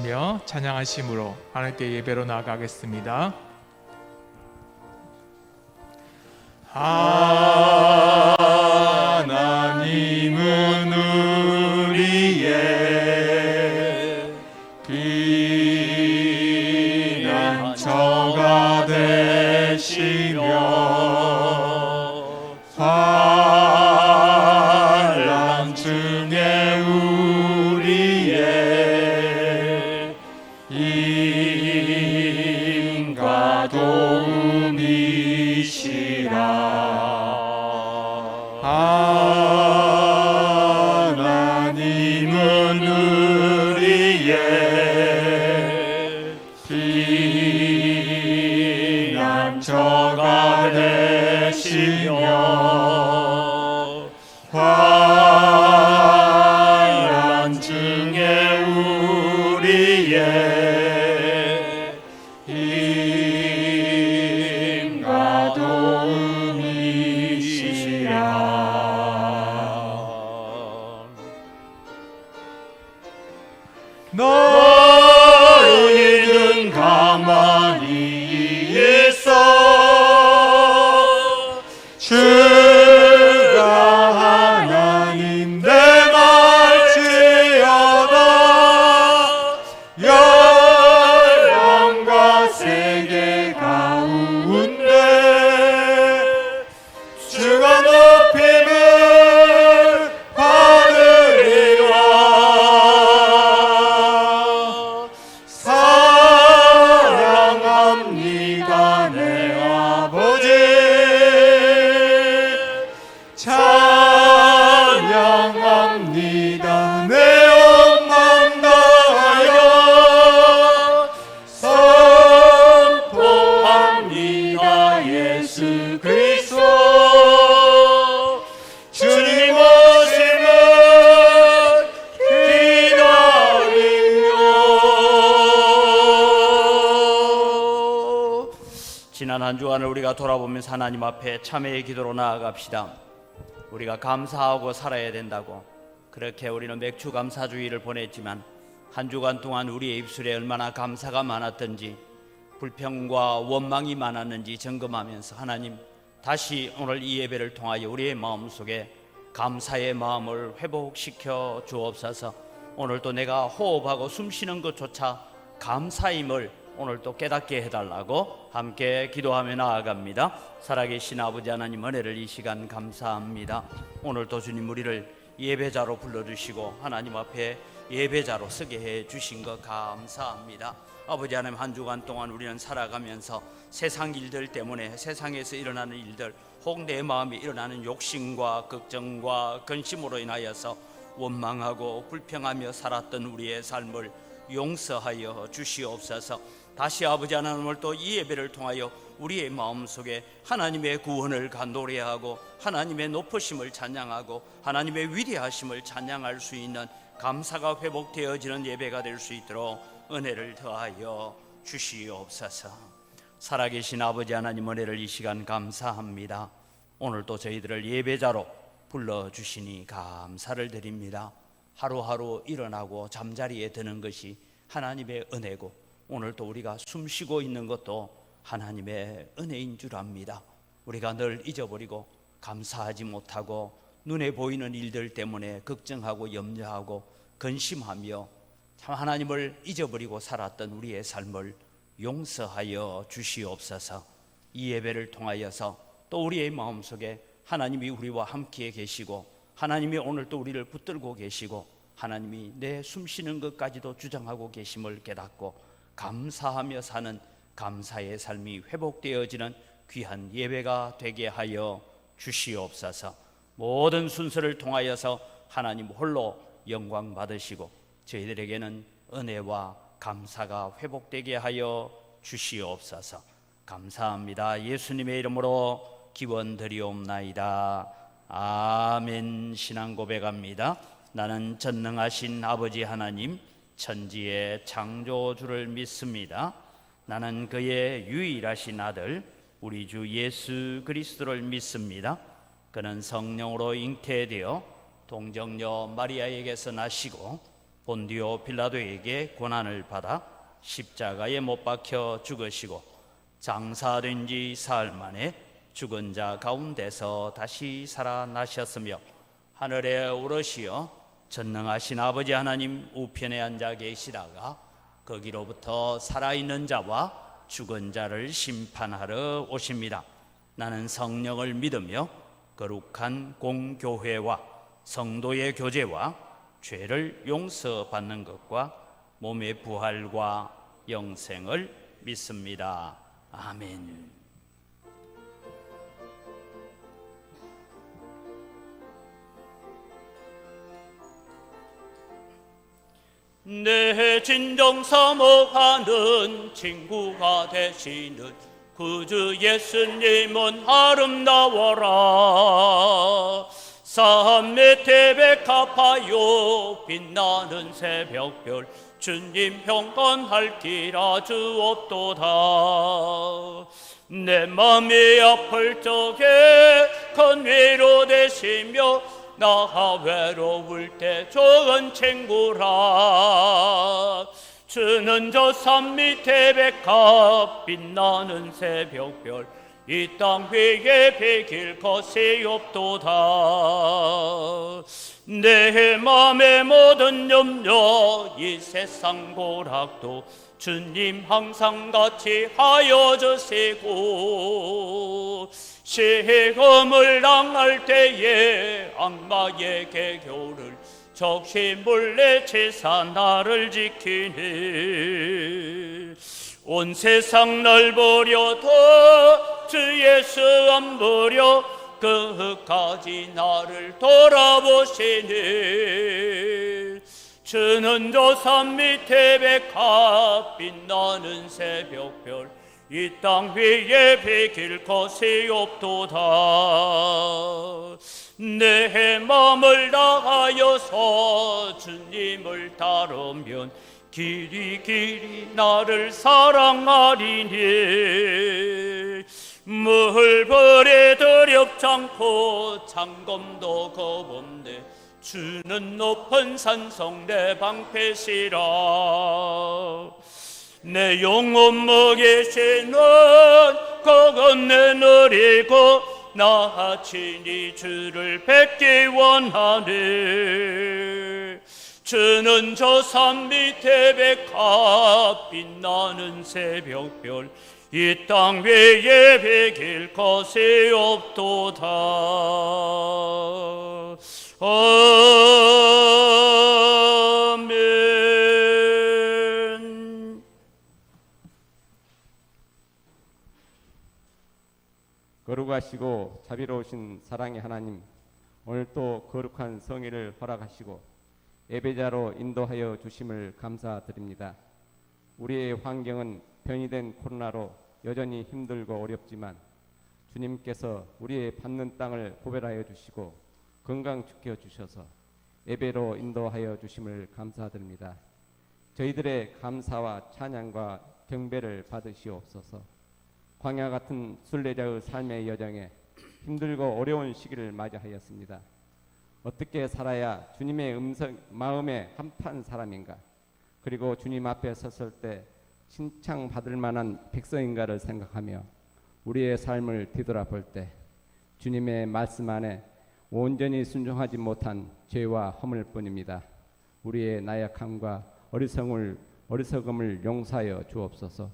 기도하시며 찬양하심으로 하나님께 예배로 나아가겠습니다. 하나님은 우리의 피난처가 되시며 환난 중에 우리의 힘과 도움이시라. 하나님은 우리의 피난처가 되시며 환난 중에 우리의 힘과 도움이시라. 너희는 가만히 있어 주가 하나님 내 말지어다. 열방과 세계 가운데 주가 높임을 받으리라. 사랑합니다 내 아버지. 찬양합니다 내 온맘 다하여. 선포합니다 예수 그리스도 주님 오심을 기다리며. 지난 한 주간을 우리가 돌아보면서 하나님 앞에 참회의 기도로 나아갑시다. 우리가 감사하고 살아야 된다고 그렇게 우리는 맥주 감사주의를 보냈지만 한 주간 동안 우리의 입술에 얼마나 감사가 많았던지 불평과 원망이 많았는지 점검하면서 하나님 다시 오늘 이 예배를 통하여 우리의 마음속에 감사의 마음을 회복시켜 주옵소서. 오늘도 내가 호흡하고 숨쉬는 것조차 감사임을 오늘도 깨닫게 해달라고 함께 기도하며 나아갑니다. 살아계신 아버지 하나님 은혜를 이 시간 감사합니다. 오늘도 주님 우리를 예배자로 불러주시고 하나님 앞에 예배자로 서게 해주신 것 감사합니다. 아버지 하나님 한 주간 동안 우리는 살아가면서 세상 일들 때문에 세상에서 일어나는 일들 혹 내 마음에 일어나는 욕심과 걱정과 근심으로 인하여서 원망하고 불평하며 살았던 우리의 삶을 용서하여 주시옵소서. 다시 아버지 하나님을 또 이 예배를 통하여 우리의 마음속에 하나님의 구원을 간도래하고 하나님의 높으심을 찬양하고 하나님의 위대하심을 찬양할 수 있는 감사가 회복되어지는 예배가 될 수 있도록 은혜를 더하여 주시옵소서. 살아계신 아버지 하나님 은혜를 이 시간 감사합니다. 오늘도 저희들을 예배자로 불러주시니 감사를 드립니다. 하루하루 일어나고 잠자리에 드는 것이 하나님의 은혜고 오늘도 우리가 숨쉬고 있는 것도 하나님의 은혜인 줄 압니다. 우리가 늘 잊어버리고 감사하지 못하고 눈에 보이는 일들 때문에 걱정하고 염려하고 근심하며 참 하나님을 잊어버리고 살았던 우리의 삶을 용서하여 주시옵소서. 이 예배를 통하여서 또 우리의 마음속에 하나님이 우리와 함께 계시고 하나님이 오늘 또 우리를 붙들고 계시고 하나님이 내 숨쉬는 것까지도 주장하고 계심을 깨닫고 감사하며 사는 감사의 삶이 회복되어지는 귀한 예배가 되게 하여 주시옵소서. 모든 순서를 통하여서 하나님 홀로 영광 받으시고 저희들에게는 은혜와 감사가 회복되게 하여 주시옵소서. 감사합니다. 예수님의 이름으로 기원드리옵나이다. 아멘. 신앙 고백합니다. 나는 전능하신 아버지 하나님 천지의 창조주를 믿습니다. 나는 그의 유일하신 아들 우리 주 예수 그리스도를 믿습니다. 그는 성령으로 잉태되어 동정녀 마리아에게서 나시고 본디오 빌라도에게 고난을 받아 십자가에 못 박혀 죽으시고 장사된 지 사흘 만에 죽은 자 가운데서 다시 살아나셨으며 하늘에 오르시어 전능하신 아버지 하나님 우편에 앉아 계시다가 거기로부터 살아있는 자와 죽은 자를 심판하러 오십니다. 나는 성령을 믿으며 거룩한 공교회와 성도의 교제와 죄를 용서받는 것과 몸의 부활과 영생을 믿습니다. 아멘. 내 진정 사모하는 친구가 되시는 구주 예수님은 아름다워라. 산매 태백하파요 빛나는 새벽별 주님 평안할기라 주옵도다. 내 맘이 아플 적에 건위로 되시며 나 외로울 때 좋은 친구라. 주는 저 산 밑에 백합 빛나는 새벽별 이 땅 위에 비길 것이 없도다. 내 맘의 모든 염려 이 세상 고락도 주님 항상 같이 하여 주시고 시험을 당할 때에 악마의 개교를 적시 물리치사 나를 지키니 온 세상 날 버려도 주 예수 안 버려 끝까지 나를 돌아보시니 주는 저 산 밑에 백합 빛나는 새벽별 이 땅 위에 비길 것이 없도다. 내 마음을 다하여서 주님을 따르면 길이 나를 사랑하리니 물벌에 두렵지 않고 장검도 겁없네 주는 높은 산성 내 방패시라. 내 영혼 먹이시는 그건내 누리고 나 친히 주를 뵙기 원하네. 주는 저 산 밑에 백합 빛나는 새벽별 이 땅 위에 비길 것이 없도다. 아멘. 거룩하시고 자비로우신 사랑의 하나님, 오늘 또 거룩한 성회를 허락하시고 예배자로 인도하여 주심을 감사드립니다. 우리의 환경은 변이된 코로나로 여전히 힘들고 어렵지만 주님께서 우리의 받는 땅을 구별하여 주시고 건강 지켜 주셔서 예배로 인도하여 주심을 감사드립니다. 저희들의 감사와 찬양과 경배를 받으시옵소서. 광야 같은 순례자의 삶의 여정에 힘들고 어려운 시기를 맞이하였습니다. 어떻게 살아야 주님의 마음에 합한 사람인가, 그리고 주님 앞에 섰을 때 칭찬받을 만한 백성인가를 생각하며 우리의 삶을 뒤돌아볼 때 주님의 말씀 안에 온전히 순종하지 못한 죄와 허물 뿐입니다. 우리의 나약함과 어리석음을 용서하여 주옵소서.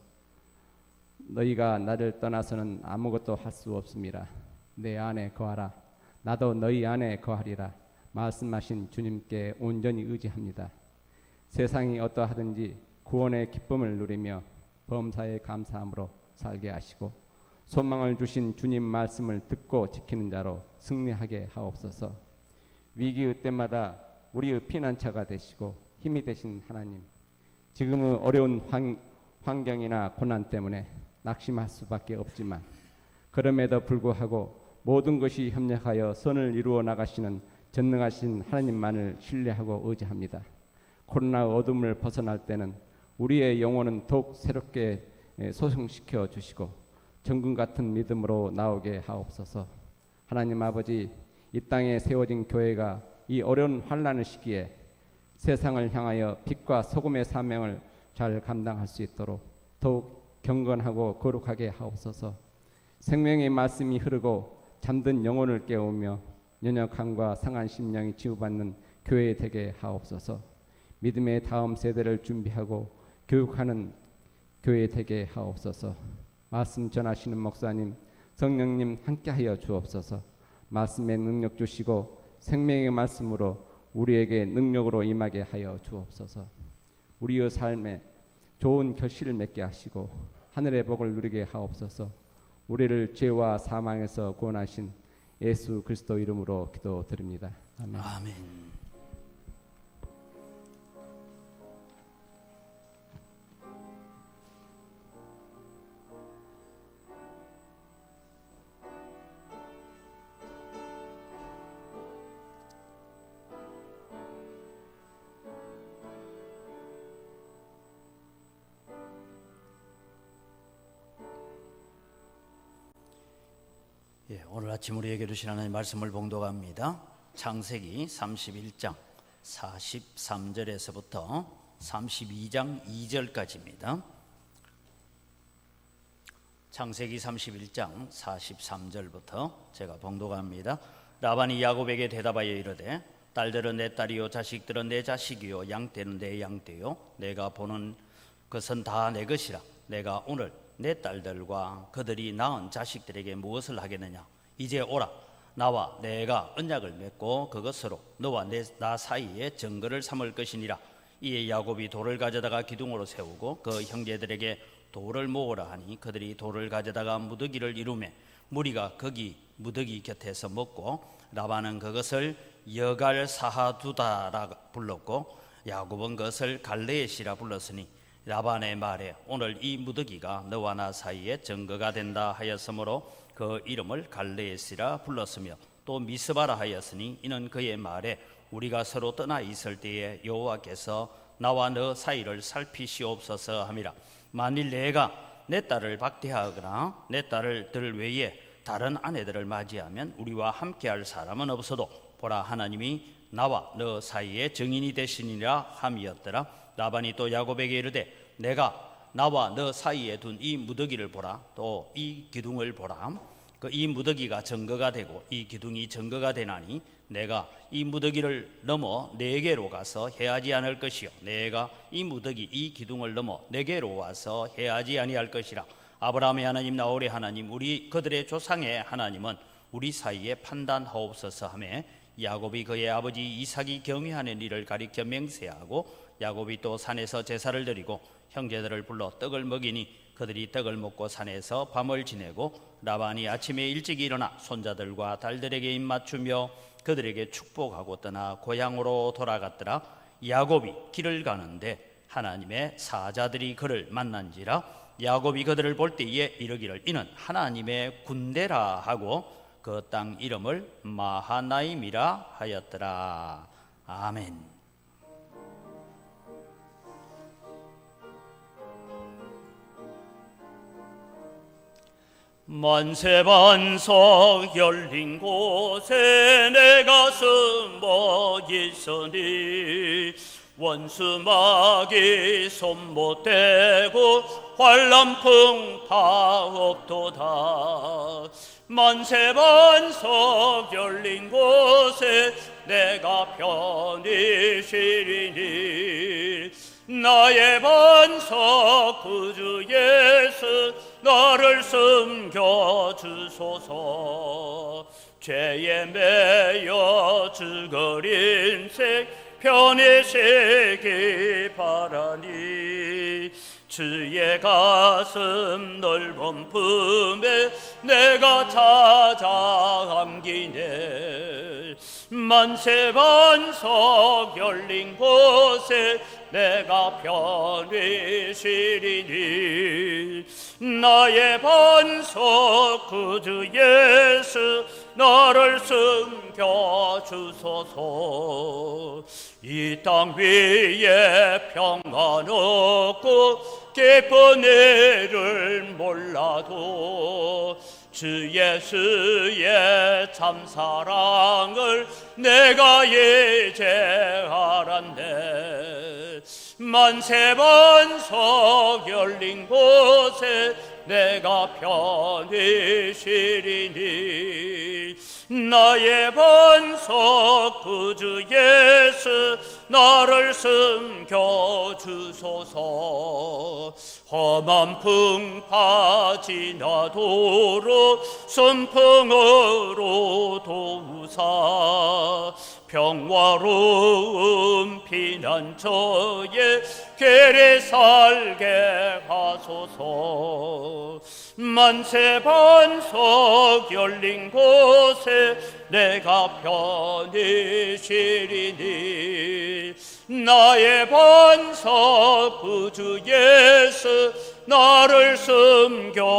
너희가 나를 떠나서는 아무것도 할 수 없습니다. 내 안에 거하라. 나도 너희 안에 거하리라. 말씀하신 주님께 온전히 의지합니다. 세상이 어떠하든지 구원의 기쁨을 누리며 범사에 감사함으로 살게 하시고 소망을 주신 주님 말씀을 듣고 지키는 자로 승리하게 하옵소서. 위기의 때마다 우리의 피난처가 되시고 힘이 되신 하나님, 지금의 어려운 환경이나 고난 때문에 낙심할 수밖에 없지만 그럼에도 불구하고 모든 것이 협력하여 선을 이루어 나가시는 전능하신 하나님만을 신뢰하고 의지합니다. 코로나 어둠을 벗어날 때는 우리의 영혼은 더욱 새롭게 소생시켜 주시고 정금 같은 믿음으로 나오게 하옵소서. 하나님 아버지, 이 땅에 세워진 교회가 이 어려운 환난의 시기에 세상을 향하여 빛과 소금의 사명을 잘 감당할 수 있도록 더욱 경건하고 거룩하게 하옵소서. 생명의 말씀이 흐르고 잠든 영혼을 깨우며 연약함과 상한 심령이 치유받는 교회 되게 하옵소서. 믿음의 다음 세대를 준비하고 교육하는 교회 되게 하옵소서. 말씀 전하시는 목사님, 성령님 함께하여 주옵소서. 말씀의 능력 주시고 생명의 말씀으로 우리에게 능력으로 임하게 하여 주옵소서. 우리의 삶에 좋은 결실을 맺게 하시고 하늘의 복을 누리게 하옵소서. 우리를 죄와 사망에서 구원하신 예수 그리스도 이름으로 기도드립니다. 아멘. 아멘. 오늘 아침 우리에게 주신 하나님의 말씀을 봉독합니다. 창세기 31장 43절에서부터 32장 2절까지입니다. 창세기 31장 43절부터 제가 봉독합니다. 라반이 야곱에게 대답하여 이르되 딸들은 내 딸이요 자식들은 내 자식이요 양떼는 내 양떼요 내가 보는 것은 다 내 것이라. 내가 오늘 내 딸들과 그들이 낳은 자식들에게 무엇을 하겠느냐. 이제 오라. 나와 내가 언약을 맺고 그것으로 너와 나 사이에 증거를 삼을 것이니라. 이에 야곱이 돌을 가져다가 기둥으로 세우고 그 형제들에게 돌을 모으라 하니 그들이 돌을 가져다가 무더기를 이루매 무리가 거기 무더기 곁에서 먹고 라반은 그것을 여갈사하두다라 불렀고 야곱은 그것을 갈레엣이라 불렀으니 라반의 말에 오늘 이 무더기가 너와 나 사이에 증거가 된다 하였으므로 그 이름을 갈레엣이라 불렀으며 또 미스바라 하였으니 이는 그의 말에 우리가 서로 떠나 있을 때에 여호와께서 나와 너 사이를 살피시옵소서 함이라. 만일 내가 내 딸을 박대하거나 내 딸들 외에 다른 아내들을 맞이하면 우리와 함께할 사람은 없어도 보라 하나님이 나와 너 사이에 증인이 되시니라 함이었더라. 라반이 또 야곱에게 이르되 내가 나와 너 사이에 둔 이 무더기를 보라. 또 이 기둥을 보라. 이 무더기가 증거가 되고 이 기둥이 증거가 되나니 내가 이 무더기를 넘어 내게로 가서 해하지 않을 것이요 내가 이 무더기 이 기둥을 넘어 내게로 와서 해하지 아니할 것이라. 아브라함의 하나님 나홀의 하나님 우리 그들의 조상의 하나님은 우리 사이에 판단하옵소서 하며 야곱이 그의 아버지 이삭이 경외하는 일을 가리켜 맹세하고 야곱이 또 산에서 제사를 드리고 형제들을 불러 떡을 먹이니 그들이 떡을 먹고 산에서 밤을 지내고 라반이 아침에 일찍 일어나 손자들과 딸들에게 입맞추며 그들에게 축복하고 떠나 고향으로 돌아갔더라. 야곱이 길을 가는데 하나님의 사자들이 그를 만난지라. 야곱이 그들을 볼 때에 이르기를 이는 하나님의 군대라 하고 그 땅 이름을 마하나임이라 하였더라. 아멘. 만세반석 열린 곳에 내 가슴 멎있으니 원수막이 손 못 대고 환란풍 다 없도다. 만세반석 열린 곳에 내가 편히 쉬리니 나의 반석 구주 예수 나를 숨겨주소서. 죄에 매여 죽을 인생 편히 쉬기 바라니 주의 가슴 넓은 품에 내가 찾아 안기네. 만세반석 열린 곳에 내가 편히 쉬리니 나의 반석 구주 예수 나를 숨겨주소서. 이 땅 위에 평안 없고 기쁜 일을 몰라도 주 예수의 참사랑을 내가 이제 알았네. 만세반석 열린 곳에 내가 편히 쉬리니 나의 반석 구주 예수 나를 숨겨주소서. 험한 풍파 지나도록 선풍으로 도우사 평화로운 피난처에 궤례 살게 하소서. 만세반석 열린 곳에 내가 편히 쉬리니 나의 반석 구주 예수 나를 숨겨주소서.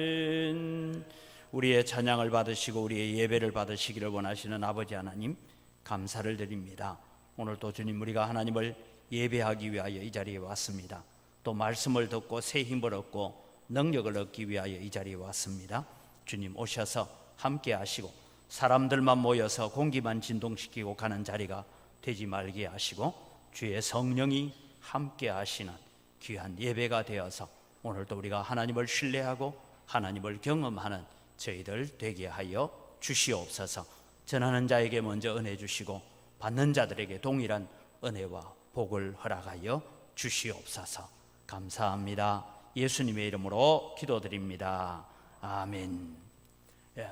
아멘. 우리의 찬양을 받으시고 우리의 예배를 받으시기를 원하시는 아버지 하나님, 감사를 드립니다. 오늘 또 주님, 우리가 하나님을 예배하기 위하여 이 자리에 왔습니다. 또 말씀을 듣고 새 힘을 얻고 능력을 얻기 위하여 이 자리에 왔습니다. 주님 오셔서 함께 하시고 사람들만 모여서 공기만 진동시키고 가는 자리가 되지 말게 하시고 주의 성령이 함께 하시는 귀한 예배가 되어서 오늘도 우리가 하나님을 신뢰하고 하나님을 경험하는 저희들 되게 하여 주시옵소서. 전하는 자에게 먼저 은혜 주시고 받는 자들에게 동일한 은혜와 복을 허락하여 주시옵소서. 감사합니다. 예수님의 이름으로 기도드립니다. 아멘.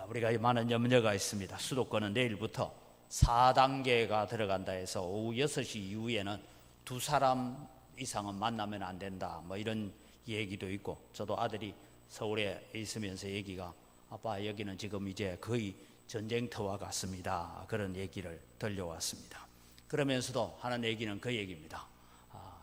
우리가 많은 염려가 있습니다. 수도권은 내일부터 4단계가 들어간다 해서 오후 6시 이후에는 2사람 이상은 만나면 안 된다, 뭐 이런 얘기도 있고, 저도 아들이 서울에 있으면서 얘기가, 아빠 여기는 지금 이제 거의 전쟁터와 같습니다, 그런 얘기를 들려왔습니다. 그러면서도 하는 얘기는 그 얘기입니다.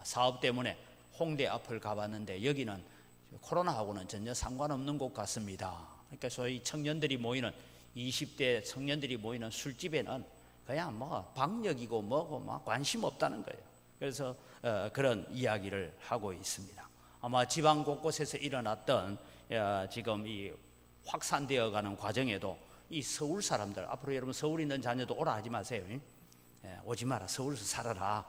사업 때문에 홍대 앞을 가봤는데 여기는 코로나하고는 전혀 상관없는 곳 같습니다. 그러니까 소위 청년들이 모이는 20대 청년들이 모이는 술집에는 그냥 뭐 방역이고 뭐고 막 관심 없다는 거예요. 그래서 그런 이야기를 하고 있습니다. 아마 지방 곳곳에서 일어났던 지금 이 확산되어 가는 과정에도 이 서울 사람들, 앞으로 여러분 서울 있는 자녀도 오라 하지 마세요. 오지 마라, 서울에서 살아라.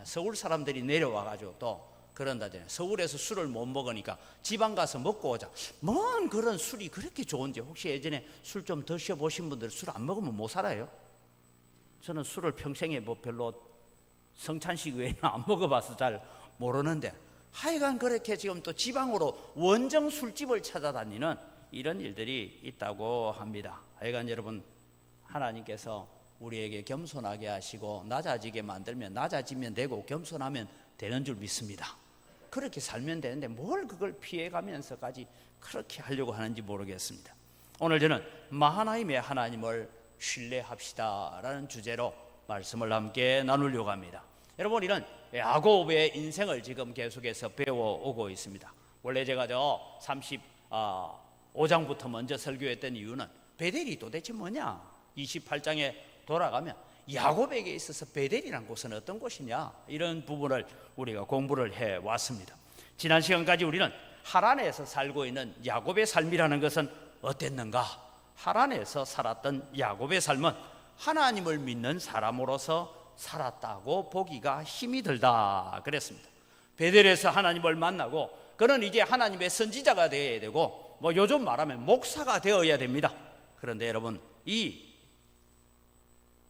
서울 사람들이 내려와가지고 또 그런다잖아요. 서울에서 술을 못 먹으니까 지방 가서 먹고 오자. 뭔 그런 술이 그렇게 좋은지, 혹시 예전에 술 좀 드셔보신 분들 술 안 먹으면 못 살아요? 저는 술을 평생에 뭐 별로 성찬식 외에는 안 먹어봐서 잘 모르는데, 하여간 그렇게 지금 또 지방으로 원정 술집을 찾아다니는 이런 일들이 있다고 합니다. 하여간 여러분, 하나님께서 우리에게 겸손하게 하시고 낮아지게 만들면 낮아지면 되고 겸손하면 되는 줄 믿습니다. 그렇게 살면 되는데 뭘 그걸 피해가면서까지 그렇게 하려고 하는지 모르겠습니다. 오늘 저는 마하나임의 하나님을 신뢰합시다 라는 주제로 말씀을 함께 나누려고 합니다. 여러분, 이런 야곱의 인생을 지금 계속해서 배워오고 있습니다. 원래 제가 35장부터 먼저 설교했던 이유는 베델이 도대체 뭐냐, 28장에 돌아가면 야곱에게 있어서 베델이란 곳은 어떤 곳이냐, 이런 부분을 우리가 공부를 해왔습니다. 지난 시간까지 우리는 하란에서 살고 있는 야곱의 삶이라는 것은 어땠는가, 하란에서 살았던 야곱의 삶은 하나님을 믿는 사람으로서 살았다고 보기가 힘이 들다 그랬습니다. 베델에서 하나님을 만나고 그는 이제 하나님의 선지자가 되어야 되고, 뭐 요즘 말하면 목사가 되어야 됩니다. 그런데 여러분, 이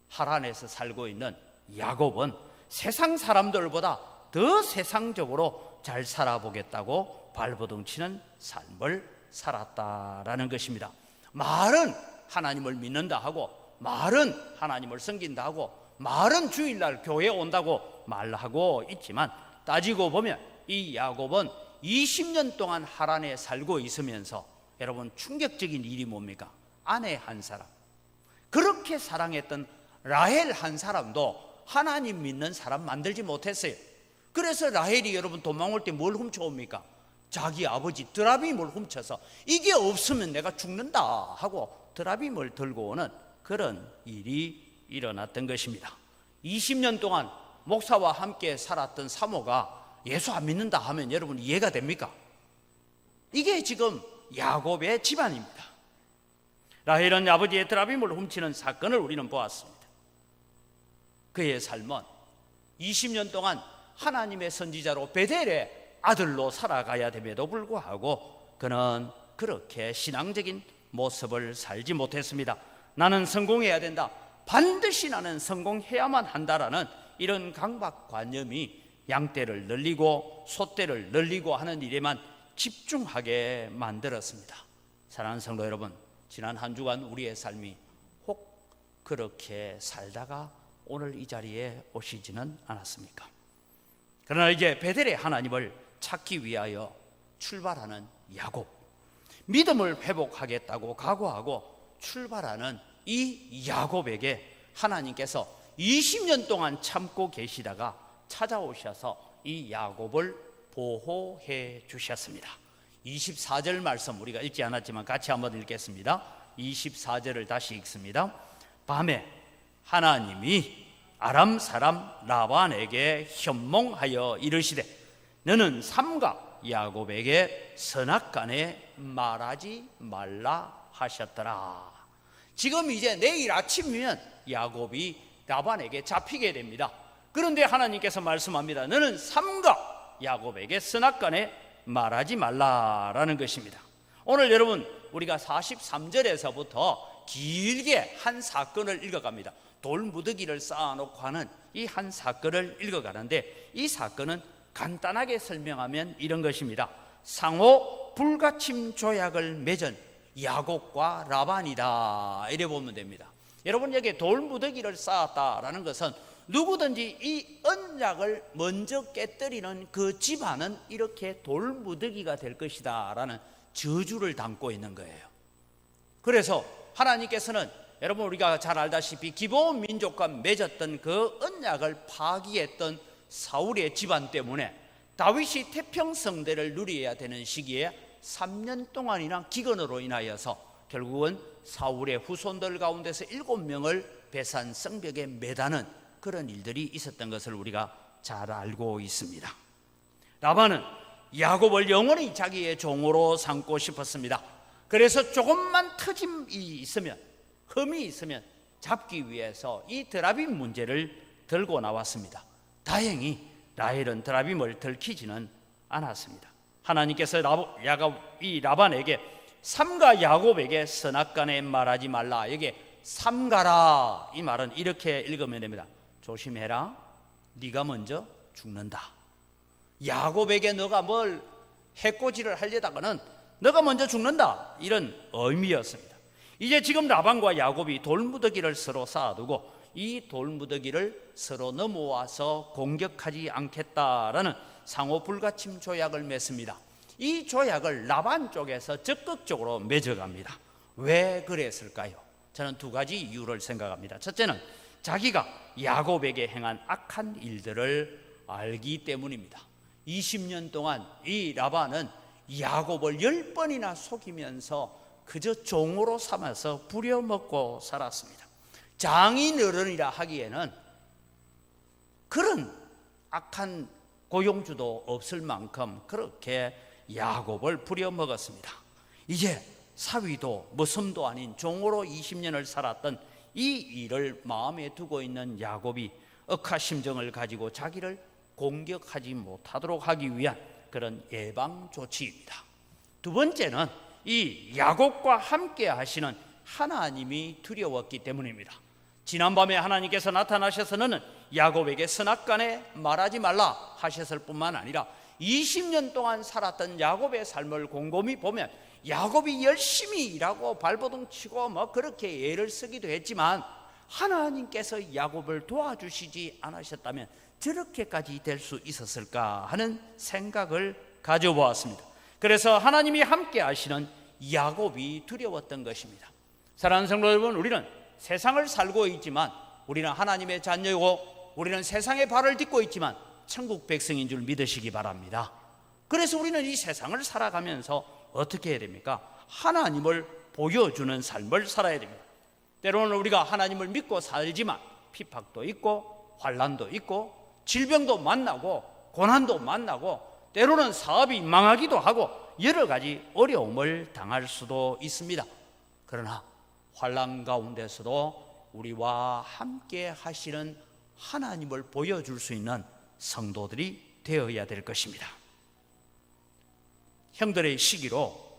하란에서 살고 있는 야곱은 세상 사람들보다 더 세상적으로 잘 살아보겠다고 발버둥치는 삶을 살았다라는 것입니다. 말은 하나님을 믿는다 하고, 말은 하나님을 섬긴다 하고, 말은 주일날 교회에 온다고 말하고 있지만, 따지고 보면 이 야곱은 20년 동안 하란에 살고 있으면서 여러분, 충격적인 일이 뭡니까? 아내 한 사람, 그렇게 사랑했던 라헬 한 사람도 하나님 믿는 사람 만들지 못했어요. 그래서 라헬이 여러분 도망올 때 뭘 훔쳐옵니까? 자기 아버지 드라빔을 훔쳐서 이게 없으면 내가 죽는다 하고 드라빔을 들고 오는 그런 일이 일어났던 것입니다. 20년 동안 목사와 함께 살았던 사모가 예수 안 믿는다 하면 여러분 이해가 됩니까? 이게 지금 야곱의 집안입니다. 라헬은 아버지의 드라빔을 훔치는 사건을 우리는 보았습니다. 그의 삶은 20년 동안 하나님의 선지자로 베델의 아들로 살아가야 됨에도 불구하고 그는 그렇게 신앙적인 모습을 살지 못했습니다. 나는 성공해야 된다, 반드시 나는 성공해야만 한다라는 이런 강박관념이 양떼를 늘리고 소떼를 늘리고 하는 일에만 집중하게 만들었습니다. 사랑하는 성도 여러분, 지난 한 주간 우리의 삶이 혹 그렇게 살다가 오늘 이 자리에 오시지는 않았습니까? 그러나 이제 베델의 하나님을 찾기 위하여 출발하는 야곱, 믿음을 회복하겠다고 각오하고 출발하는 이 야곱에게 하나님께서 20년 동안 참고 계시다가 찾아오셔서 이 야곱을 보호해 주셨습니다. 24절 말씀 우리가 읽지 않았지만 같이 한번 읽겠습니다. 24절을 다시 읽습니다. 밤에 하나님이 아람 사람 라반에게 현몽하여 이르시되 너는 삼가 야곱에게 선악간에 말하지 말라 하셨더라. 지금 이제 내일 아침이면 야곱이 라반에게 잡히게 됩니다. 그런데 하나님께서 말씀합니다. 너는 삼가 야곱에게 선악간에 말하지 말라라는 것입니다. 오늘 여러분 우리가 43절에서부터 길게 한 사건을 읽어갑니다. 돌무더기를 쌓아놓고 하는 이 한 사건을 읽어가는데 이 사건은 간단하게 설명하면 이런 것입니다. 상호 불가침 조약을 맺은 야곱과 라반이다, 이래 보면 됩니다. 여러분 여기 돌무더기를 쌓았다라는 것은 누구든지 이 언약을 먼저 깨뜨리는 그 집안은 이렇게 돌무더기가 될 것이다 라는 저주를 담고 있는 거예요. 그래서 하나님께서는 여러분 우리가 잘 알다시피 기브온 민족과 맺었던 그 언약을 파기했던 사울의 집안 때문에 다윗이 태평성대를 누려야 되는 시기에 3년 동안이나 기근으로 인하여서 결국은 사울의 후손들 가운데서 7명을 베산 성벽에 매다는 그런 일들이 있었던 것을 우리가 잘 알고 있습니다. 라반은 야곱을 영원히 자기의 종으로 삼고 싶었습니다. 그래서 조금만 터짐이 있으면, 흠이 있으면 잡기 위해서 이 드라빔 문제를 들고 나왔습니다. 다행히 라헬은 드라빔을 들키지는 않았습니다. 하나님께서 이 라반에게 삼가 야곱에게 선악간에 말하지 말라, 여기에 삼가라 이 말은 이렇게 읽으면 됩니다. 조심해라, 네가 먼저 죽는다. 야곱에게 너가 뭘 해코지를 하려다가는 너가 먼저 죽는다, 이런 의미였습니다. 이제 지금 라반과 야곱이 돌무더기를 서로 쌓아두고 이 돌무더기를 서로 넘어와서 공격하지 않겠다라는 상호 불가침 조약을 맺습니다. 이 조약을 라반 쪽에서 적극적으로 맺어갑니다. 왜 그랬을까요? 저는 두 가지 이유를 생각합니다. 첫째는 자기가 야곱에게 행한 악한 일들을 알기 때문입니다. 20년 동안 이 라반은 야곱을 10번이나 속이면서 그저 종으로 삼아서 부려먹고 살았습니다. 장인어른이라 하기에는 그런 악한 고용주도 없을 만큼 그렇게 야곱을 부려먹었습니다. 이제 사위도 머슴도 아닌 종으로 20년을 살았던 이 일을 마음에 두고 있는 야곱이 억하심정을 가지고 자기를 공격하지 못하도록 하기 위한 그런 예방 조치입니다. 두 번째는 이 야곱과 함께 하시는 하나님이 두려웠기 때문입니다. 지난밤에 하나님께서 나타나셔서 너는 야곱에게 선악간에 말하지 말라 하셨을 뿐만 아니라 20년 동안 살았던 야곱의 삶을 곰곰이 보면 야곱이 열심히 일하고 발버둥 치고 그렇게 애를 쓰기도 했지만 하나님께서 야곱을 도와주시지 않으셨다면 저렇게까지 될 수 있었을까 하는 생각을 가져보았습니다. 그래서 하나님이 함께 하시는 야곱이 두려웠던 것입니다. 사랑하는 성도 여러분, 우리는 세상을 살고 있지만 우리는 하나님의 자녀이고 우리는 세상의 발을 딛고 있지만 천국 백성인 줄 믿으시기 바랍니다. 그래서 우리는 이 세상을 살아가면서 어떻게 해야 됩니까? 하나님을 보여주는 삶을 살아야 됩니다. 때로는 우리가 하나님을 믿고 살지만 핍박도 있고 환난도 있고 질병도 만나고 고난도 만나고 때로는 사업이 망하기도 하고 여러 가지 어려움을 당할 수도 있습니다. 그러나 환난 가운데서도 우리와 함께 하시는 하나님을 보여줄 수 있는 성도들이 되어야 될 것입니다. 형들의 시기로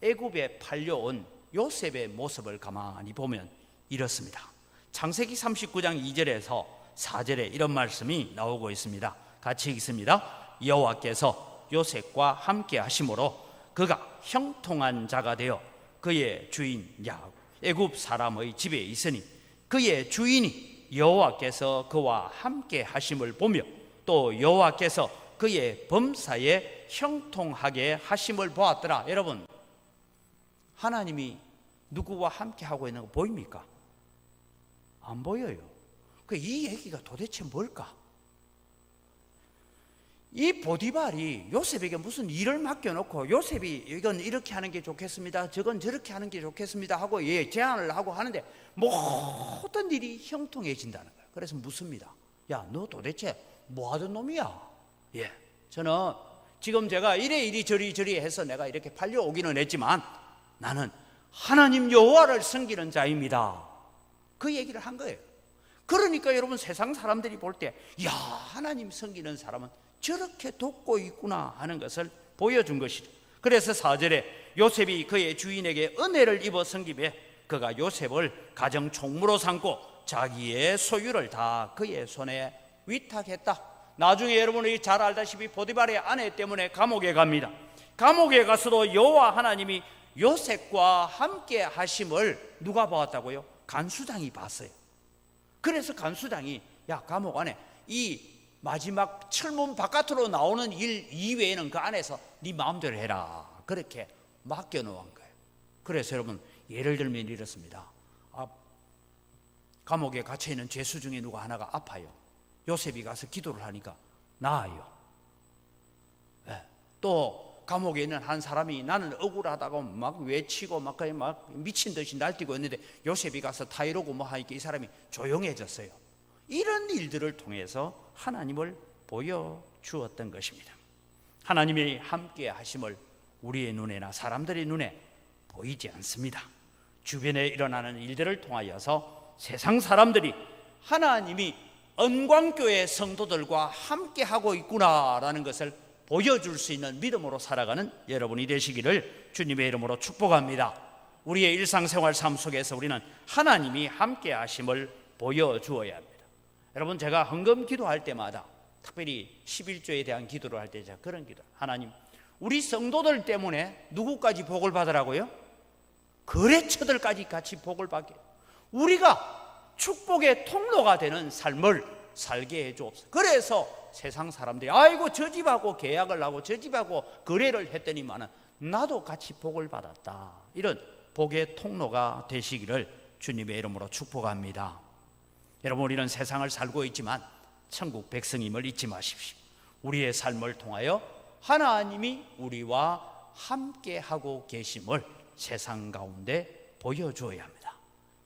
애굽에 팔려온 요셉의 모습을 가만히 보면 이렇습니다. 창세기 39장 2절에서 4절에 이런 말씀이 나오고 있습니다. 같이 읽습니다. 여호와께서 요셉과 함께 하심으로 그가 형통한 자가 되어 그의 주인 애굽 사람의 집에 있으니 그의 주인이 여호와께서 그와 함께 하심을 보며 또 여호와께서 그의 범사에 형통하게 하심을 보았더라. 여러분, 하나님이 누구와 함께 하고 있는 거 보입니까? 안 보여요. 이 얘기가 도대체 뭘까? 이 보디발이 요셉에게 무슨 일을 맡겨놓고 요셉이 이건 이렇게 하는 게 좋겠습니다, 저건 저렇게 하는 게 좋겠습니다 하고 제안을 하고 하는데 모든 일이 형통해진다는 거예요. 그래서 묻습니다. 야, 너 도대체 뭐 하던 놈이야? 저는 지금 제가 이리 저리 해서 내가 이렇게 팔려오기는 했지만 나는 하나님 여호와를 섬기는 자입니다. 그 얘기를 한 거예요. 그러니까 여러분, 세상 사람들이 볼 때 야, 하나님 섬기는 사람은 저렇게 돕고 있구나 하는 것을 보여준 것이죠. 그래서 4절에 요셉이 그의 주인에게 은혜를 입어 섬기며 그가 요셉을 가정 총무로 삼고 자기의 소유를 다 그의 손에 위탁했다. 나중에 여러분이 잘 알다시피 보디발의 아내 때문에 감옥에 갑니다. 감옥에 가서도 여호와 하나님이 요셉과 함께 하심을 누가 보았다고요? 간수장이 봤어요. 그래서 간수장이 야, 감옥 안에 이 마지막 철문 바깥으로 나오는 일 이외에는 그 안에서 네 마음대로 해라, 그렇게 맡겨놓은 거예요. 그래서 여러분, 예를 들면 이렇습니다. 감옥에 갇혀있는 죄수 중에 누가 하나가 아파요. 요셉이 가서 기도를 하니까 나아요. 또 감옥에 있는 한 사람이 나는 억울하다고 막 외치고 막 미친 듯이 날뛰고 있는데 요셉이 가서 타이르고 뭐 하니까 이 사람이 조용해졌어요. 이런 일들을 통해서 하나님을 보여주었던 것입니다. 하나님이 함께 하심을 우리의 눈에나 사람들의 눈에 보이지 않습니다. 주변에 일어나는 일들을 통하여서 세상 사람들이 하나님이 언광교회 성도들과 함께 하고 있구나라는 것을 보여줄 수 있는 믿음으로 살아가는 여러분이 되시기를 주님의 이름으로 축복합니다. 우리의 일상생활 삶 속에서 우리는 하나님이 함께 하심을 보여주어야 합니다. 여러분, 제가 헌금 기도할 때마다 특별히 11조에 대한 기도를 할 때 제가 그런 기도, 하나님, 우리 성도들 때문에 누구까지 복을 받으라고요? 거래처들까지 같이 복을 받게, 우리가 축복의 통로가 되는 삶을 살게 해주옵소서. 그래서 세상 사람들이 아이고 저 집하고 계약을 하고 저 집하고 거래를 했더니만은 나도 같이 복을 받았다, 이런 복의 통로가 되시기를 주님의 이름으로 축복합니다. 여러분, 우리는 세상을 살고 있지만 천국 백성임을 잊지 마십시오. 우리의 삶을 통하여 하나님이 우리와 함께하고 계심을 세상 가운데 보여주어야 합니다.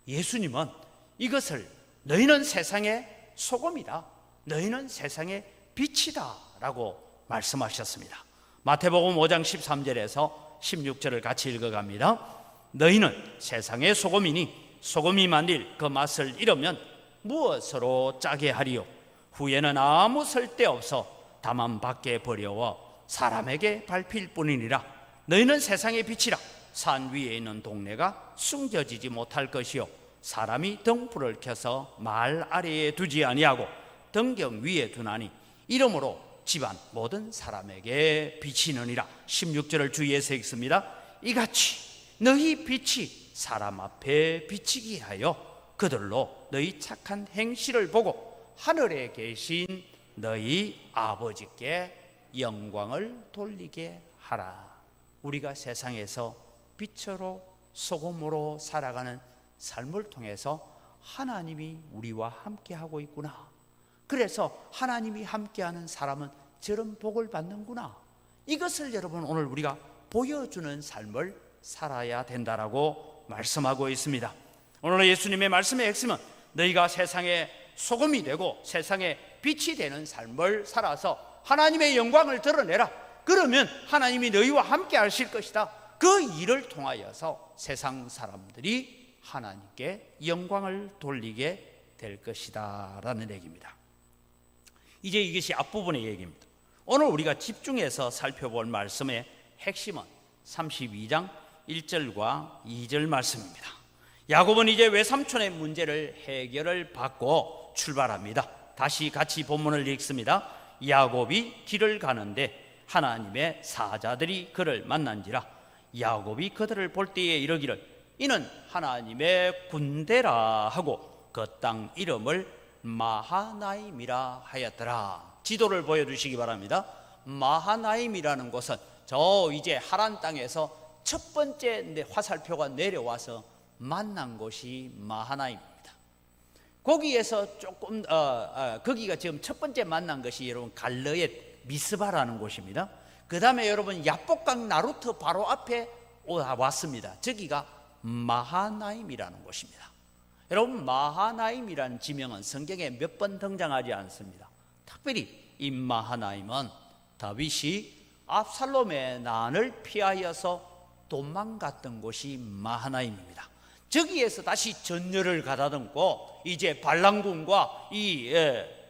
예수님은 이것을 너희는 세상의 소금이다, 너희는 세상의 빛이다 라고 말씀하셨습니다. 마태복음 5장 13절에서 16절을 같이 읽어갑니다. 너희는 세상의 소금이니 소금이 만일 그 맛을 잃으면 무엇으로 짜게 하리요? 후에는 아무 쓸데없어 다만 밖에 버려워 사람에게 밟힐 뿐이니라. 너희는 세상의 빛이라. 산 위에 있는 동네가 숨겨지지 못할 것이요, 사람이 등불을 켜서 말 아래에 두지 아니하고 등경 위에 두나니 이러므로 집안 모든 사람에게 비치느니라. 16절을 주의해서 읽습니다. 이같이 너희 빛이 사람 앞에 비치게 하여 그들로 너희 착한 행실을 보고 하늘에 계신 너희 아버지께 영광을 돌리게 하라. 우리가 세상에서 빛으로 소금으로 살아가는 삶을 통해서 하나님이 우리와 함께하고 있구나, 그래서 하나님이 함께하는 사람은 저런 복을 받는구나, 이것을 여러분 오늘 우리가 보여주는 삶을 살아야 된다라고 말씀하고 있습니다. 오늘 예수님의 말씀의 핵심은 너희가 세상의 소금이 되고 세상의 빛이 되는 삶을 살아서 하나님의 영광을 드러내라. 그러면 하나님이 너희와 함께 하실 것이다. 그 일을 통하여서 세상 사람들이 하나님께 영광을 돌리게 될 것이다 라는 얘기입니다. 이제 이것이 앞부분의 얘기입니다. 오늘 우리가 집중해서 살펴볼 말씀의 핵심은 32장 1절과 2절 말씀입니다. 야곱은 이제 외삼촌의 문제를 해결을 받고 출발합니다. 다시 같이 본문을 읽습니다. 야곱이 길을 가는데 하나님의 사자들이 그를 만난지라. 야곱이 그들을 볼 때에 이르기를 이는 하나님의 군대라 하고 그 땅 이름을 마하나임이라 하였더라. 지도를 보여주시기 바랍니다. 마하나임이라는 곳은 저 이제 하란 땅에서 첫 번째 화살표가 내려와서 만난 곳이 마하나임입니다. 거기에서 조금 거기가 지금 첫 번째 만난 것이 여러분 갈르엣 미스바라는 곳입니다. 그 다음에 여러분 야복강 나루트 바로 앞에 왔습니다. 저기가 마하나임이라는 곳입니다. 여러분 마하나임이라는 지명은 성경에 몇 번 등장하지 않습니다. 특별히 이 마하나임은 다윗이 압살롬의 난을 피하여서 도망갔던 곳이 마하나임입니다. 저기에서 다시 전열을 가다듬고 이제 발랑군과 이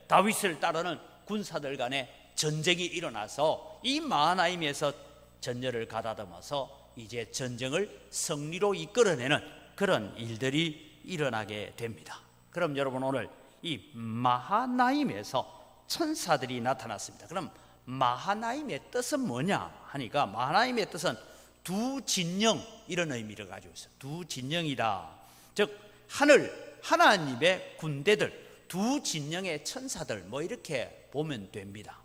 다윗을 따르는 군사들 간에 전쟁이 일어나서 이 마하나임에서 전열을 가다듬어서 이제 전쟁을 승리로 이끌어내는 그런 일들이 일어나게 됩니다. 그럼 여러분 오늘 이 마하나임에서 천사들이 나타났습니다. 그럼 마하나임의 뜻은 뭐냐 하니까 마하나임의 뜻은 두 진영 이런 의미를 가지고 있어요. 두 진영이다. 즉 하나님의 군대들, 두 진영의 천사들 뭐 이렇게 보면 됩니다.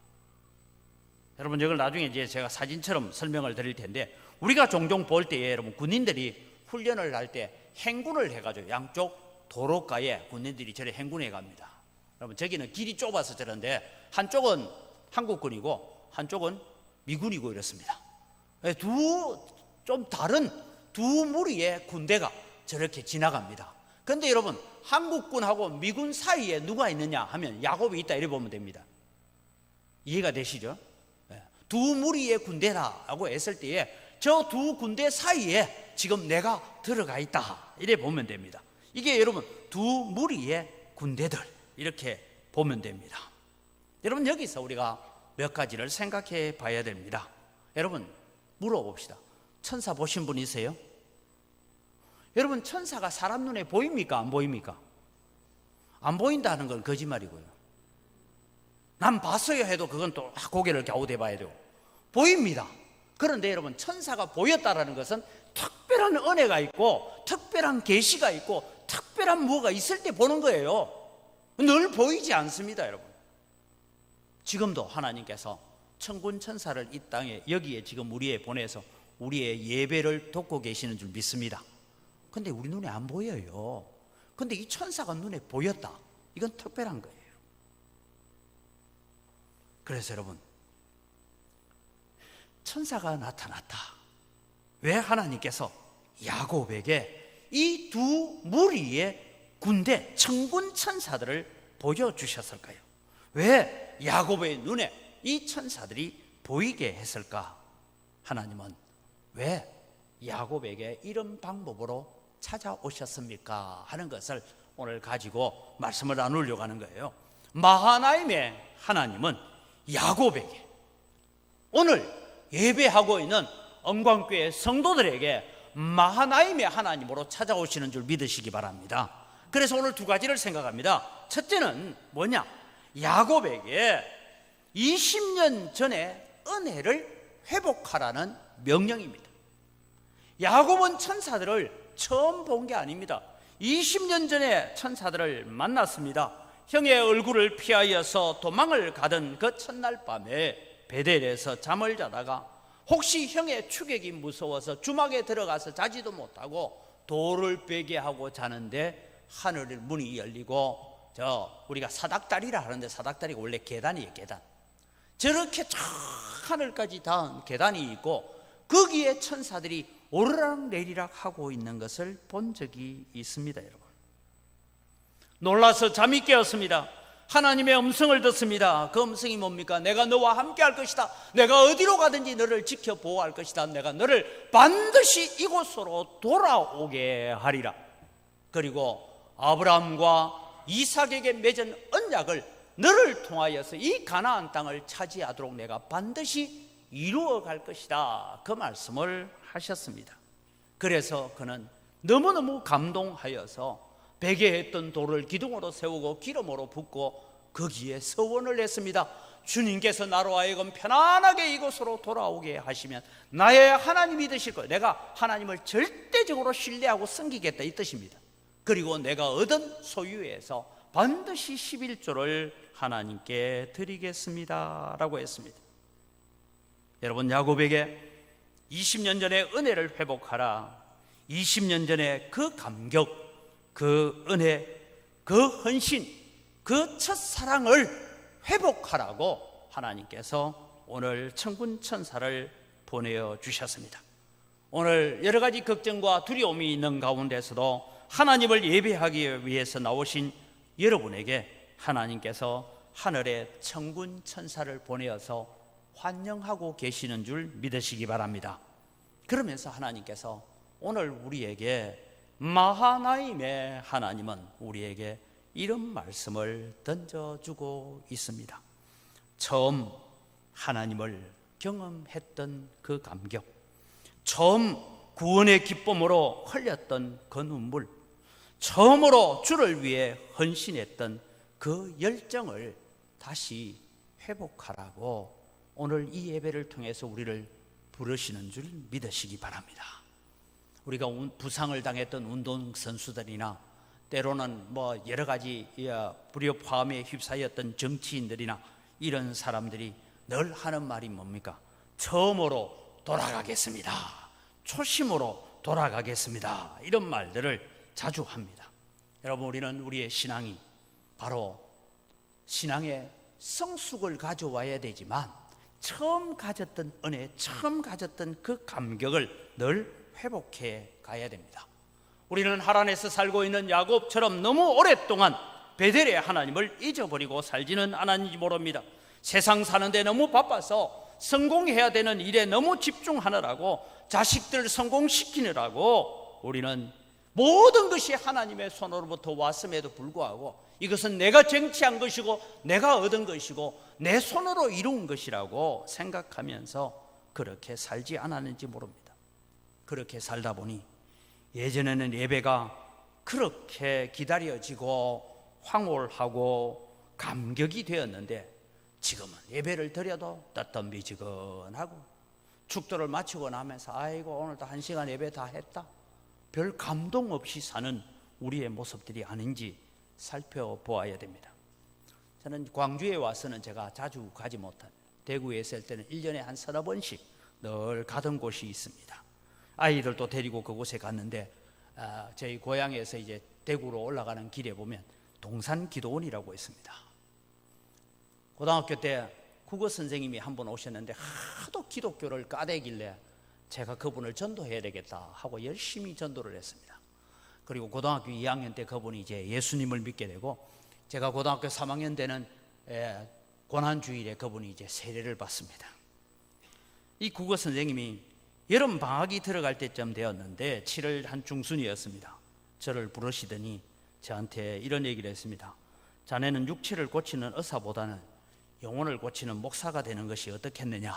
여러분 이걸 나중에 이제 제가 사진처럼 설명을 드릴 텐데 우리가 종종 볼 때에 여러분 군인들이 훈련을 할 때 행군을 해가지고 양쪽 도로가에 군인들이 저래 행군해 갑니다. 여러분 저기는 길이 좁아서 저런데 한쪽은 한국군이고 한쪽은 미군이고 이렇습니다. 좀 다른 두 무리의 군대가 저렇게 지나갑니다. 그런데 여러분 한국군하고 미군 사이에 누가 있느냐 하면 야곱이 있다 이렇게 보면 됩니다. 이해가 되시죠? 두 무리의 군대라고 했을 때에 저 두 군대 사이에 지금 내가 들어가 있다 이렇게 보면 됩니다. 이게 여러분 두 무리의 군대들 이렇게 보면 됩니다. 여러분 여기서 우리가 몇 가지를 생각해 봐야 됩니다. 여러분 물어봅시다. 천사 보신 분 있어요? 여러분 천사가 사람 눈에 보입니까? 안 보입니까? 안 보인다는 건 거짓말이고요. 난 봤어요 해도 그건 또 고개를 갸우대 봐야 되고 보입니다. 그런데 여러분 천사가 보였다라는 것은 특별한 은혜가 있고 특별한 계시가 있고 특별한 뭐가 있을 때 보는 거예요. 늘 보이지 않습니다. 여러분 지금도 하나님께서 천군 천사를 이 땅에 여기에 지금 우리에 보내서 우리의 예배를 돕고 계시는 줄 믿습니다. 근데 우리 눈에 안 보여요. 근데 이 천사가 눈에 보였다. 이건 특별한 거예요. 그래서 여러분 천사가 나타났다. 왜 하나님께서 야곱에게 이 두 무리의 군대 천군 천사들을 보여주셨을까요? 왜 야곱의 눈에 이 천사들이 보이게 했을까? 하나님은 왜 야곱에게 이런 방법으로 찾아오셨습니까? 하는 것을 오늘 가지고 말씀을 나누려고 하는 거예요. 마하나임의 하나님은 야곱에게 오늘 예배하고 있는 엄광교회 성도들에게 마하나임의 하나님으로 찾아오시는 줄 믿으시기 바랍니다. 그래서 오늘 두 가지를 생각합니다. 첫째는 뭐냐? 야곱에게 20년 전에 은혜를 회복하라는 명령입니다. 야곱은 천사들을 처음 본 게 아닙니다. 20년 전에 천사들을 만났습니다. 형의 얼굴을 피하여서 도망을 가던 그 첫날 밤에 베델에서 잠을 자다가 혹시 형의 추격이 무서워서 주막에 들어가서 자지도 못하고 돌을 베게 하고 자는데 하늘 문이 열리고 우리가 사닥다리라 하는데 사닥다리가 원래 계단이에요. 계단. 저렇게 저 하늘까지 닿은 계단이 있고 거기에 천사들이 오르락 내리락 하고 있는 것을 본 적이 있습니다. 여러분 놀라서 잠이 깨었습니다. 하나님의 음성을 듣습니다. 그 음성이 뭡니까? 내가 너와 함께 할 것이다. 내가 어디로 가든지 너를 지켜 보호할 것이다. 내가 너를 반드시 이곳으로 돌아오게 하리라. 그리고 아브라함과 이삭에게 맺은 언약을 너를 통하여서 이 가나안 땅을 차지하도록 내가 반드시 이루어 갈 것이다. 그 말씀을 하셨습니다. 그래서 그는 너무너무 감동하여서 베개에 했던 돌을 기둥으로 세우고 기름으로 붓고 거기에 서원을 했습니다. 주님께서 나로 하여금 편안하게 이곳으로 돌아오게 하시면 나의 하나님이 되실 거예요. 내가 하나님을 절대적으로 신뢰하고 섬기겠다, 이 뜻입니다. 그리고 내가 얻은 소유에서 반드시 11조를 하나님께 드리겠습니다 라고 했습니다. 여러분, 야곱에게 20년 전의 은혜를 회복하라, 20년 전의 그 감격, 그 은혜, 그 헌신, 그 첫사랑을 회복하라고 하나님께서 오늘 천군 천사를 보내어 주셨습니다. 오늘 여러 가지 걱정과 두려움이 있는 가운데서도 하나님을 예배하기 위해서 나오신 여러분에게 하나님께서 하늘에 천군 천사를 보내어서 환영하고 계시는 줄 믿으시기 바랍니다. 그러면서 하나님께서 오늘 우리에게, 마하나임의 하나님은 우리에게 이런 말씀을 던져주고 있습니다. 처음 하나님을 경험했던 그 감격, 처음 구원의 기쁨으로 흘렸던 그 눈물, 처음으로 주를 위해 헌신했던 그 열정을 다시 회복하라고 오늘 이 예배를 통해서 우리를 부르시는 줄 믿으시기 바랍니다. 우리가 부상을 당했던 운동선수들이나 때로는 여러 가지 불협화음에 휩싸였던 정치인들이나 이런 사람들이 늘 하는 말이 뭡니까? 처음으로 돌아가겠습니다, 초심으로 돌아가겠습니다, 이런 말들을 자주 합니다. 여러분, 우리는 우리의 신앙이 바로 신앙의 성숙을 가져와야 되지만 처음 가졌던 은혜, 처음 가졌던 그 감격을 늘 회복해 가야 됩니다. 우리는 하란에서 살고 있는 야곱처럼 너무 오랫동안 베델의 하나님을 잊어버리고 살지는 않았는지 모릅니다. 세상 사는데 너무 바빠서 성공해야 되는 일에 너무 집중하느라고, 자식들 성공시키느라고 우리는 모든 것이 하나님의 손으로부터 왔음에도 불구하고 이것은 내가 쟁취한 것이고 내가 얻은 것이고 내 손으로 이룬 것이라고 생각하면서 그렇게 살지 않았는지 모릅니다. 그렇게 살다 보니 예전에는 예배가 그렇게 기다려지고 황홀하고 감격이 되었는데 지금은 예배를 드려도 떠떠미지근하고 축도를 마치고 나면서 아이고 오늘도 1시간 예배 다 했다, 별 감동 없이 사는 우리의 모습들이 아닌지 살펴보아야 됩니다. 저는 광주에 와서는 제가 자주 가지 못한, 대구에 있을 때는 1년에 한 서너 번씩 늘 가던 곳이 있습니다. 아이들도 데리고 그곳에 갔는데 저희 고향에서 이제 대구로 올라가는 길에 보면 동산기도원이라고 있습니다. 고등학교 때 국어 선생님이 한 분 오셨는데 하도 기독교를 까대길래 제가 그분을 전도해야 되겠다 하고 열심히 전도를 했습니다. 그리고 고등학교 2학년 때 그분이 이제 예수님을 믿게 되고, 제가 고등학교 3학년 때는 고난주일에 그분이 이제 세례를 받습니다. 이 국어 선생님이 여름 방학이 들어갈 때쯤 되었는데 7월 한 중순이었습니다. 저를 부르시더니 저한테 이런 얘기를 했습니다. 자네는 육체를 고치는 의사보다는 영혼을 고치는 목사가 되는 것이 어떻겠느냐.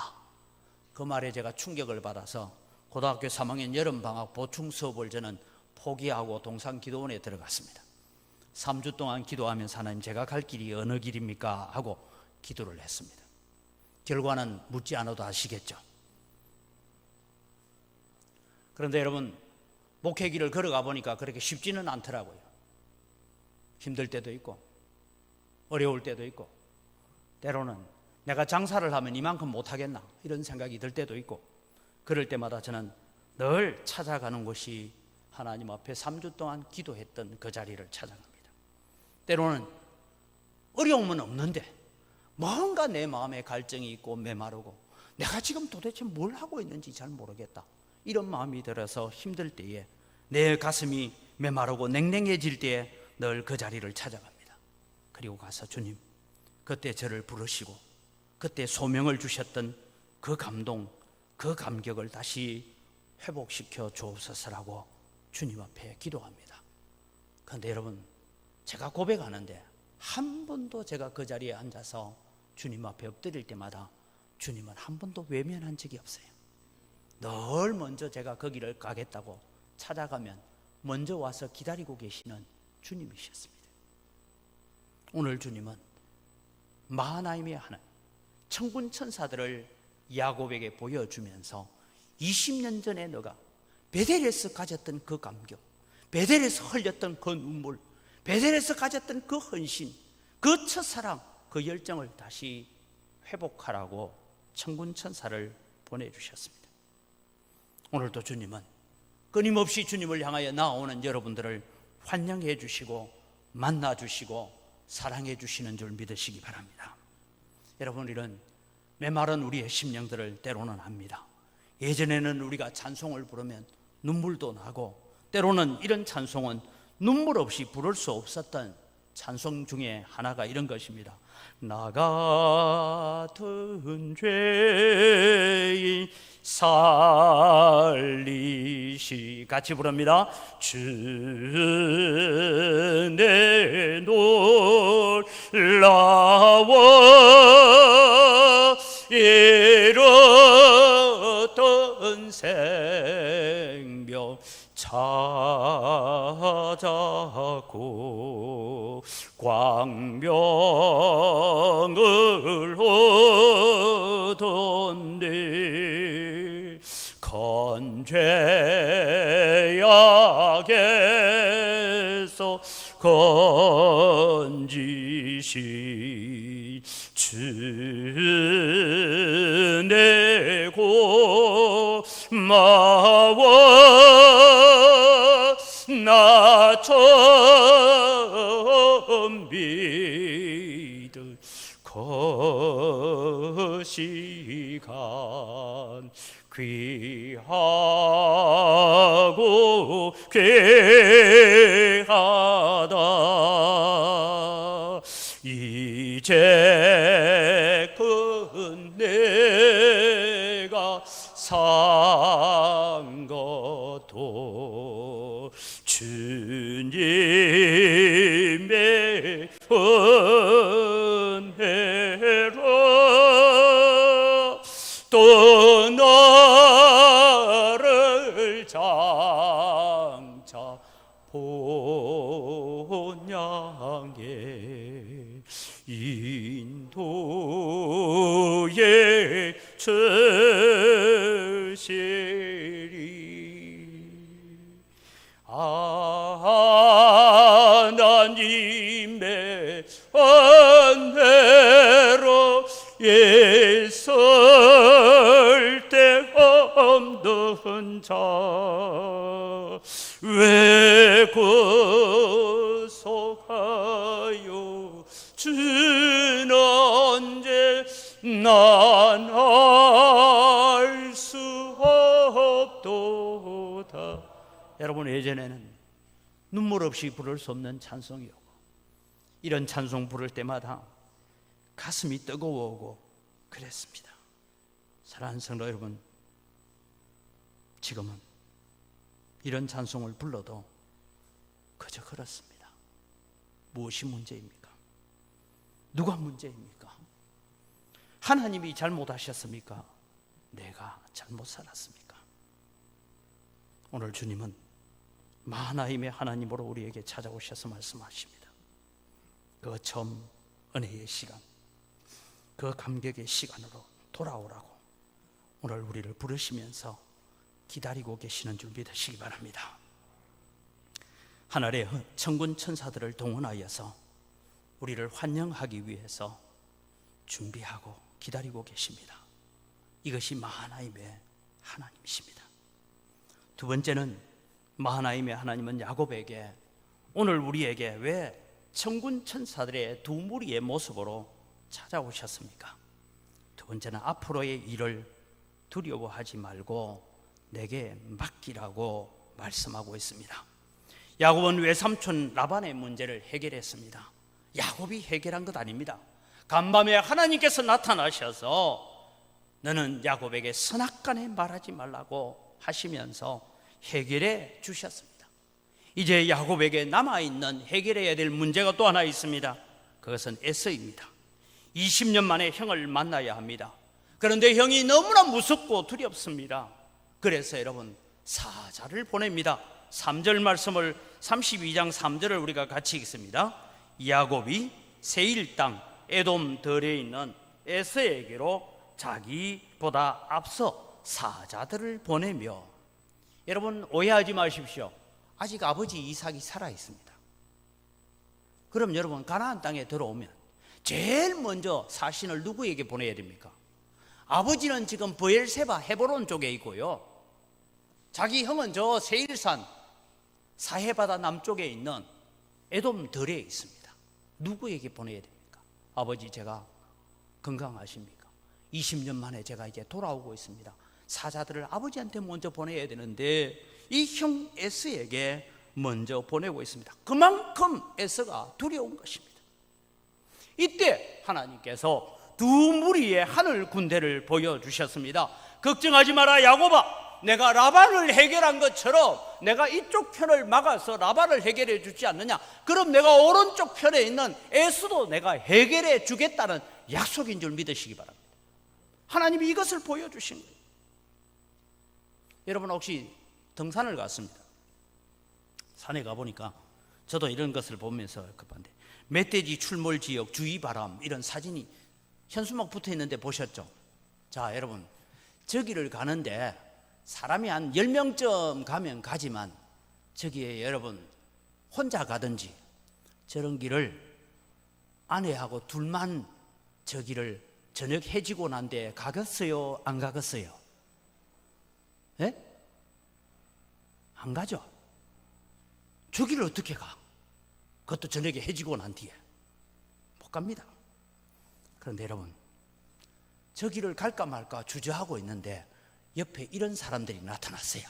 그 말에 제가 충격을 받아서 고등학교 3학년 여름방학 보충 수업을 저는 포기하고 동산기도원에 들어갔습니다. 3주 동안 기도하면서 하나님, 제가 갈 길이 어느 길입니까? 하고 기도를 했습니다. 결과는 묻지 않아도 아시겠죠. 그런데 여러분, 목회 길을 걸어가 보니까 그렇게 쉽지는 않더라고요. 힘들 때도 있고 어려울 때도 있고, 때로는 내가 장사를 하면 이만큼 못하겠나 이런 생각이 들 때도 있고, 그럴 때마다 저는 늘 찾아가는 곳이 하나님 앞에 3주 동안 기도했던 그 자리를 찾아갑니다. 때로는 어려움은 없는데 뭔가 내 마음에 갈증이 있고 메마르고 내가 지금 도대체 뭘 하고 있는지 잘 모르겠다, 이런 마음이 들어서 힘들 때에, 내 가슴이 메마르고 냉랭해질 때에 늘 그 자리를 찾아갑니다. 그리고 가서 주님, 그때 저를 부르시고 그때 소명을 주셨던 그 감동, 그 감격을 다시 회복시켜 주옵소서라고 주님 앞에 기도합니다. 그런데 여러분, 제가 고백하는데 한 번도 제가 그 자리에 앉아서 주님 앞에 엎드릴 때마다 주님은 한 번도 외면한 적이 없어요. 늘 먼저 제가 거기를 가겠다고 찾아가면 먼저 와서 기다리고 계시는 주님이셨습니다. 오늘 주님은 마하나임의 하나님, 천군 천사들을 야곱에게 보여주면서 20년 전에 너가 베델에서 가졌던 그 감격, 베델에서 흘렸던 그 눈물, 베델에서 가졌던 그 헌신, 그 첫사랑, 그 열정을 다시 회복하라고 천군 천사를 보내주셨습니다. 오늘도 주님은 끊임없이 주님을 향하여 나오는 여러분들을 환영해 주시고 만나 주시고 사랑해 주시는 줄 믿으시기 바랍니다. 여러분, 이런 메마른 우리의 심령들을 때로는 압니다. 예전에는 우리가 찬송을 부르면 눈물도 나고, 때로는 이런 찬송은 눈물 없이 부를 수 없었던 찬송 중에 하나가 이런 것입니다. 나 같은 죄인 살리시, 같이 부릅니다. 주 내 놀라워 잃었던 생명 찾았고 광명을 얻었네. 건죄악에서 건지시 주 내 고마워 나 처음 믿은 거시간 귀하고 귀하다. 이제 그 내가 산 것도 주님의 은혜로 또 나를 장차 본향에 인도에 주시리. 하나님의 은혜로 예설 데 없는 자 왜 구속하여 주는 언제 난 알 수 없도다. 여러분, 예전에는 눈물 없이 부를 수 없는 찬송이었고, 이런 찬송 부를 때마다 가슴이 뜨거워오고 그랬습니다. 사랑하는 성도 여러분, 지금은 이런 찬송을 불러도 그저 그렇습니다. 무엇이 문제입니까? 누가 문제입니까? 하나님이 잘못하셨습니까? 내가 잘못 살았습니까? 오늘 주님은 마하나임의 하나님으로 우리에게 찾아오셔서 말씀하십니다. 그 처음 은혜의 시간, 그 감격의 시간으로 돌아오라고 오늘 우리를 부르시면서 기다리고 계시는 줄 믿으시기 바랍니다. 하늘의 천군 천사들을 동원하여서 우리를 환영하기 위해서 준비하고 기다리고 계십니다. 이것이 마하나임의 하나님이십니다. 두 번째는, 마하나임의 하나님은 야곱에게, 오늘 우리에게 왜 천군 천사들의 두 무리의 모습으로 찾아오셨습니까? 두 번째는 앞으로의 일을 두려워하지 말고 내게 맡기라고 말씀하고 있습니다. 야곱은 외삼촌 라반의 문제를 해결했습니다. 야곱이 해결한 것 아닙니다. 간밤에 하나님께서 나타나셔서 너는 야곱에게 선악간에 말하지 말라고 하시면서 해결해 주셨습니다. 이제 야곱에게 남아있는 해결해야 될 문제가 또 하나 있습니다. 그것은 에서입니다. 20년 만에 형을 만나야 합니다. 그런데 형이 너무나 무섭고 두렵습니다. 그래서 여러분 사자를 보냅니다. 3절 말씀을 32장 3절을 우리가 같이 읽습니다. 야곱이 세일 땅 에돔 들에 있는 에서에게로 자기보다 앞서 사자들을 보내며, 여러분 오해하지 마십시오. 아직 아버지 이삭이 살아 있습니다. 그럼 여러분 가나안 땅에 들어오면 제일 먼저 사신을 누구에게 보내야 됩니까? 아버지는 지금 브엘세바 헤브론 쪽에 있고요, 자기 형은 저 세일산 사해바다 남쪽에 있는 에돔 들에 있습니다. 누구에게 보내야 됩니까? 아버지 제가 건강하십니까? 20년 만에 제가 이제 돌아오고 있습니다. 사자들을 아버지한테 먼저 보내야 되는데 이 형 에스에게 먼저 보내고 있습니다. 그만큼 에스가 두려운 것입니다. 이때 하나님께서 두 무리의 하늘 군대를 보여주셨습니다. 걱정하지 마라 야곱아, 내가 라반을 해결한 것처럼 내가 이쪽 편을 막아서 라반을 해결해 주지 않느냐, 그럼 내가 오른쪽 편에 있는 에스도 내가 해결해 주겠다는 약속인 줄 믿으시기 바랍니다. 하나님이 이것을 보여주신 거예요. 여러분 혹시 등산을 갔습니다. 산에 가보니까 저도 이런 것을 보면서 급한데 멧돼지 출몰 지역 주의바람 이런 사진이 현수막 붙어 있는데 보셨죠? 자 여러분, 저기를 가는데 사람이 한 10명쯤 가면 가지만 저기에 여러분 혼자 가든지 저런 길을 아내하고 둘만 저 길을 저녁 해지고 난 데 가겠어요? 안 가겠어요? 예? 안 가죠. 저 길을 어떻게 가? 그것도 저녁에 해지고 난 뒤에 못 갑니다. 그런데 여러분 저 길을 갈까 말까 주저하고 있는데 옆에 이런 사람들이 나타났어요.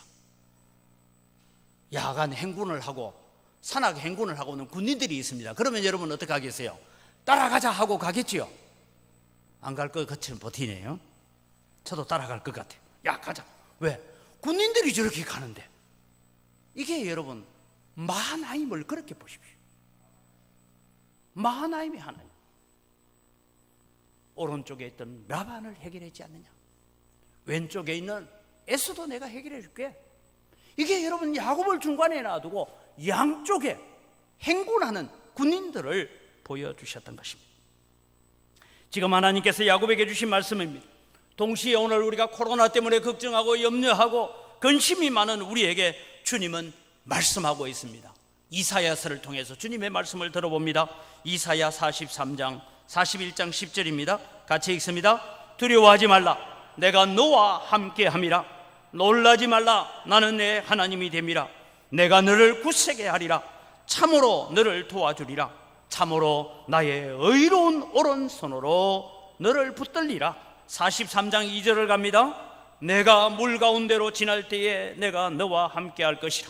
야간 행군을 하고 산악 행군을 하고 있는 군인들이 있습니다. 그러면 여러분 어떻게 하겠어요? 따라가자 하고 가겠지요? 안 갈 것 같이는 버티네요. 저도 따라갈 것 같아요. 야 가자. 왜? 군인들이 저렇게 가는데. 이게 여러분 마하나임을 그렇게 보십시오. 마하나임의 하나님, 오른쪽에 있던 라반을 해결했지 않느냐, 왼쪽에 있는 에스도 내가 해결해 줄게. 이게 여러분 야곱을 중간에 놔두고 양쪽에 행군하는 군인들을 보여주셨던 것입니다. 지금 하나님께서 야곱에게 주신 말씀입니다. 동시에 오늘 우리가 코로나 때문에 걱정하고 염려하고 근심이 많은 우리에게 주님은 말씀하고 있습니다. 이사야서를 통해서 주님의 말씀을 들어봅니다. 이사야 43장 41장 10절입니다. 같이 읽습니다. 두려워하지 말라, 내가 너와 함께함이라. 놀라지 말라, 나는 내 하나님이 됨이라. 내가 너를 굳세게 하리라. 참으로 너를 도와주리라. 참으로 나의 의로운 오른손으로 너를 붙들리라. 43장 2절을 갑니다. 내가 물 가운데로 지날 때에 내가 너와 함께할 것이라.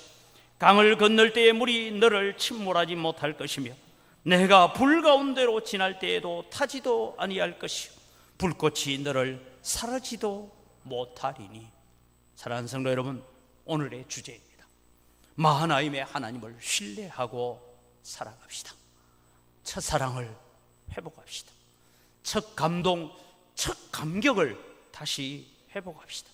강을 건널 때에 물이 너를 침몰하지 못할 것이며 내가 불 가운데로 지날 때에도 타지도 아니할 것이요 불꽃이 너를 사르지도 못하리니. 사랑하는 성도 여러분, 오늘의 주제입니다. 마하나임의 하나님을 신뢰하고 살아갑시다. 첫사랑을 회복합시다. 첫 감동, 첫 감격을 다시 회복합시다.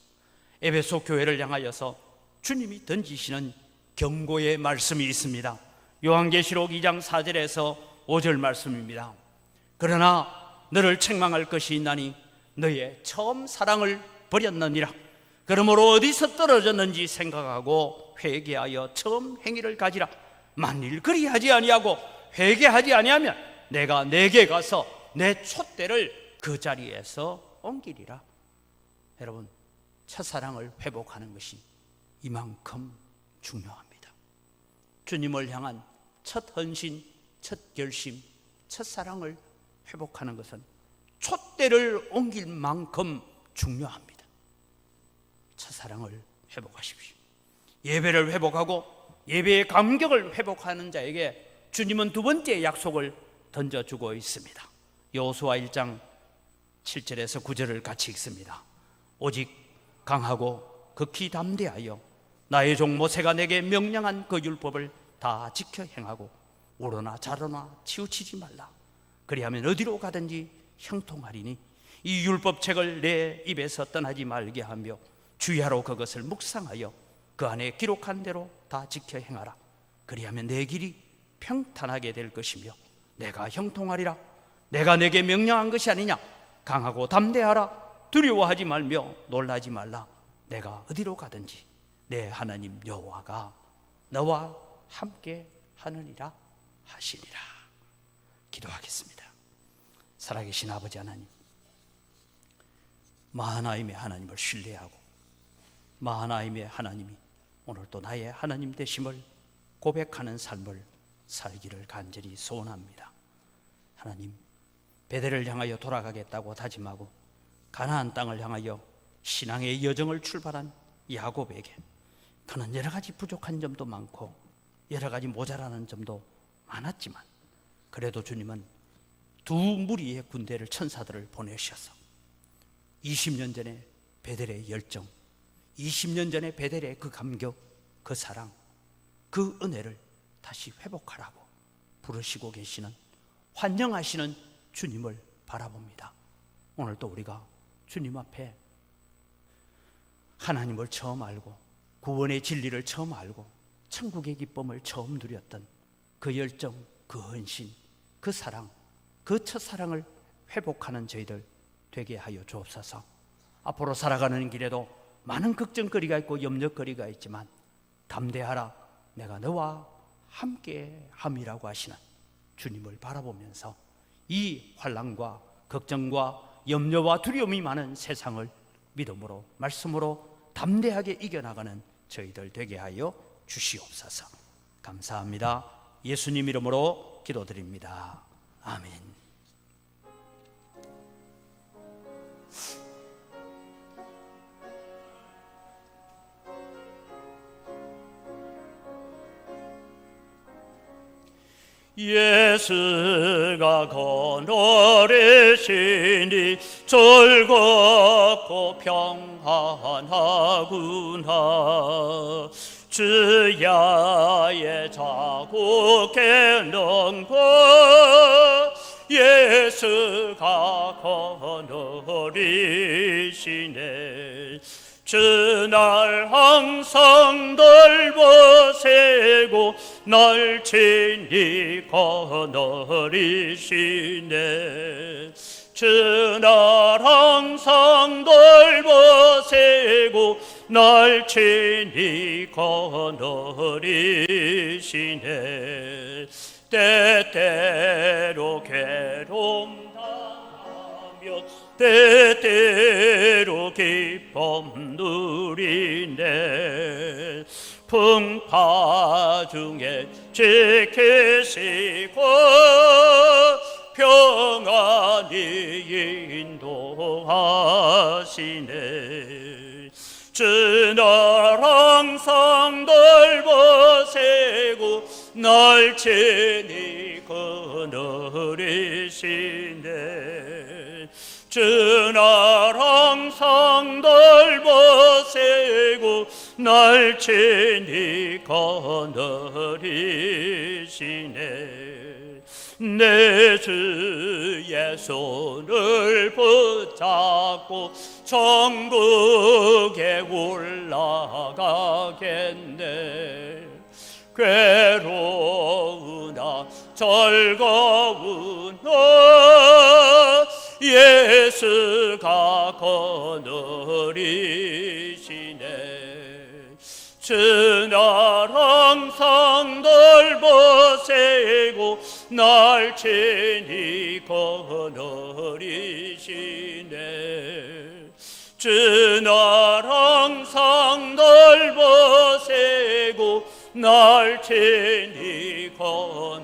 에베소 교회를 향하여서 주님이 던지시는 경고의 말씀이 있습니다. 요한계시록 2장 4절에서 5절 말씀입니다. 그러나 너를 책망할 것이 있나니 너의 처음 사랑을 버렸느니라. 그러므로 어디서 떨어졌는지 생각하고 회개하여 처음 행위를 가지라. 만일 그리하지 아니하고 회개하지 아니하면 내가 내게 가서 내 촛대를 그 자리에서 옮기리라. 여러분, 첫사랑을 회복하는 것이 이만큼 중요합니다. 주님을 향한 첫 헌신, 첫 결심, 첫사랑을 회복하는 것은 촛대를 옮길 만큼 중요합니다. 첫사랑을 회복하십시오. 예배를 회복하고 예배의 감격을 회복하는 자에게 주님은 두 번째 약속을 던져주고 있습니다. 여호수아 1장 7절에서 9절을 같이 읽습니다. 오직 강하고 극히 담대하여 나의 종 모세가 내게 명령한 그 율법을 다 지켜 행하고 우러나 좌로나 치우치지 말라. 그리하면 어디로 가든지 형통하리니 이 율법책을 내 입에서 떠나지 말게 하며 주야로 그것을 묵상하여 그 안에 기록한 대로 다 지켜 행하라. 그리하면 내 길이 평탄하게 될 것이며 내가 형통하리라. 내가 내게 명령한 것이 아니냐. 강하고 담대하라. 두려워하지 말며 놀라지 말라. 내가 어디로 가든지 내 하나님 여호와가 너와 함께 하느니라 하시니라. 기도하겠습니다. 살아계신 아버지 하나님, 마하나임의 하나님을 신뢰하고 마하나임의 하나님이 오늘도 나의 하나님 되심을 고백하는 삶을 살기를 간절히 소원합니다. 하나님, 베델을 향하여 돌아가겠다고 다짐하고 가나안 땅을 향하여 신앙의 여정을 출발한 야곱에게 그는 여러 가지 부족한 점도 많고 여러 가지 모자라는 점도 많았지만 그래도 주님은 두 무리의 군대를, 천사들을 보내셔서 20년 전에 베델의 열정, 20년 전에 베델의 그 감격, 그 사랑, 그 은혜를 다시 회복하라고 부르시고 계시는, 환영하시는 주님을 바라봅니다. 오늘도 우리가 주님 앞에 하나님을 처음 알고 구원의 진리를 처음 알고 천국의 기쁨을 처음 누렸던 그 열정, 그 헌신, 그 사랑, 그 첫사랑을 회복하는 저희들 되게 하여 주옵소서. 앞으로 살아가는 길에도 많은 걱정거리가 있고 염려거리가 있지만 담대하라, 내가 너와 함께 함이라고 하시는 주님을 바라보면서 이 환난과 걱정과 염려와 두려움이 많은 세상을 믿음으로, 말씀으로 담대하게 이겨나가는 저희들 되게 하여 주시옵소서. 감사합니다. 예수님 이름으로 기도드립니다. 아멘. 예수가 거느리시니 즐겁고 평안하구나. 주야의 자국에는 것 예수가 거느리시네. 주날 항상 돌보시고 날 친히 거느리시네. 주날 항상 돌보시고 날 친히 거느리시네. 때때로 괴로움 당하며 때때로 기쁨 누리네. 풍파 중에 지키시고 평안히 인도하시네. 주날 항상 돌보시고 날 친히 거느리시네. 주날 항상 돌보시고 날 친히 거느리시네. 내 주의 손을 붙잡고 천국에 올라가겠네. 괴로우나 즐거우나 예수가 거느리시네. 주날 항상 돌보시고 날 친히 거느리시네. 주날 항상 돌보시고 날 친히 거느리시네.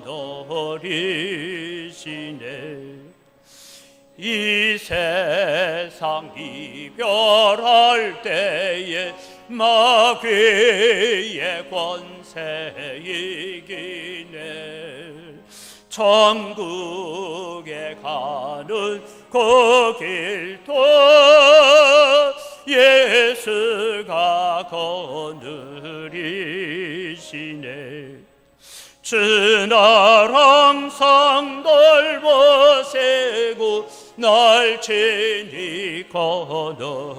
이 세상 이별할 때에 마귀의 권세 이기네. 천국에 가는 그 길도 예수가 거느리시네. 주날 항상 넓어세고 날 친히 거느리시네.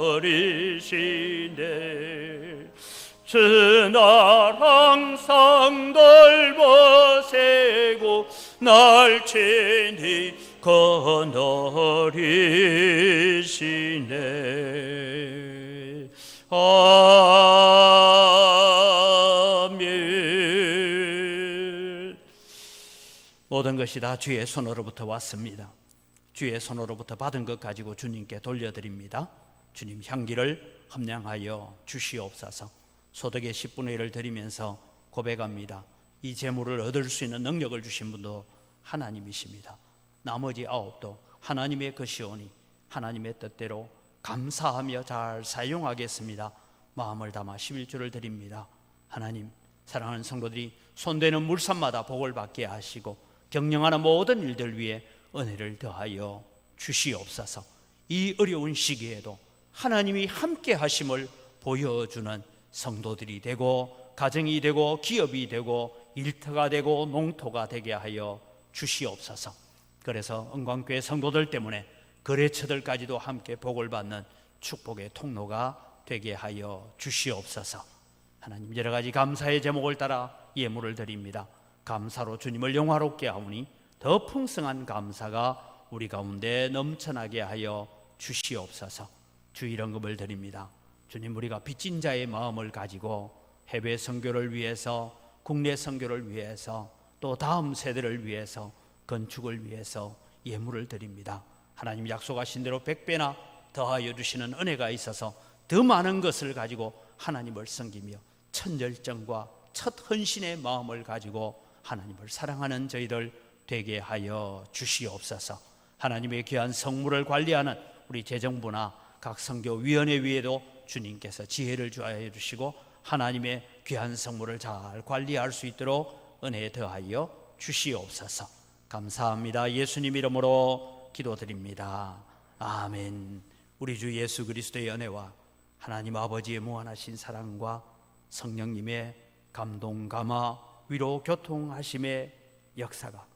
주날 항상 넓어세고 날 친히 거느리시네. 아멘. 모든 것이 다 주의 손으로부터 왔습니다. 주의 손으로부터 받은 것 가지고 주님께 돌려드립니다. 주님 향기를 함량하여 주시옵소서. 소득의 10분의 1을 드리면서 고백합니다. 이 재물을 얻을 수 있는 능력을 주신 분도 하나님이십니다. 나머지 9도 하나님의 것이오니 하나님의 뜻대로 감사하며 잘 사용하겠습니다. 마음을 담아 11조를 드립니다. 하나님, 사랑하는 성도들이 손대는 물산마다 복을 받게 하시고 경영하는 모든 일들 위에 은혜를 더하여 주시옵소서. 이 어려운 시기에도 하나님이 함께 하심을 보여주는 성도들이 되고 가정이 되고 기업이 되고 일터가 되고 농토가 되게 하여 주시옵소서. 그래서 은광교회 성도들 때문에 거래처들까지도 함께 복을 받는 축복의 통로가 되게 하여 주시옵소서. 하나님, 여러 가지 감사의 제목을 따라 예물을 드립니다. 감사로 주님을 영화롭게 하오니 더 풍성한 감사가 우리 가운데 넘쳐나게 하여 주시옵소서. 주일헌금을 드립니다. 주님, 우리가 빚진 자의 마음을 가지고 해외 선교를 위해서, 국내 선교를 위해서, 또 다음 세대를 위해서, 건축을 위해서 예물을 드립니다. 하나님 약속하신 대로 100배나 더하여 주시는 은혜가 있어서 더 많은 것을 가지고 하나님을 섬기며 첫 열정과 첫 헌신의 마음을 가지고 하나님을 사랑하는 저희들 되게 하여 주시옵소서. 하나님의 귀한 성물을 관리하는 우리 재정부나 각 선교위원회 위에도 주님께서 지혜를 주하여 주시고 하나님의 귀한 성물을 잘 관리할 수 있도록 은혜 더하여 주시옵소서. 감사합니다. 예수님 이름으로 기도드립니다. 아멘. 우리 주 예수 그리스도의 은혜와 하나님 아버지의 무한하신 사랑과 성령님의 감동, 감화, 위로, 교통하심의 역사가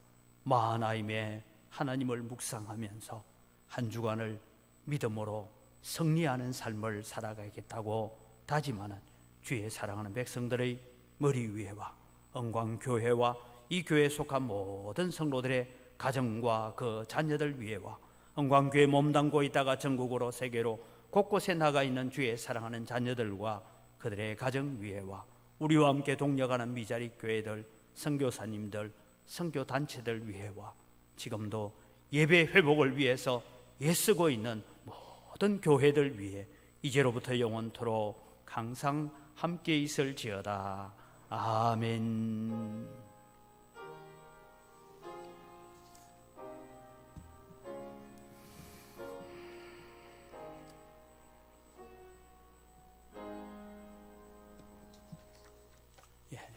마하나임의 하나님을 묵상하면서 한 주간을 믿음으로 승리하는 삶을 살아가겠다고 다짐하는 주의 사랑하는 백성들의 머리 위에와 은광교회와 이 교회에 속한 모든 성도들의 가정과 그 자녀들 위에와 은광교회 몸담고 있다가 전국으로 세계로 곳곳에 나가 있는 주의 사랑하는 자녀들과 그들의 가정 위에와 우리와 함께 동력하는 미자리 교회들, 선교사님들, 선교단체들 위에와 지금도 예배 회복을 위해서 애쓰고 있는 모든 교회들 위에 이제로부터 영원토록 항상 함께 있을지어다. 아멘.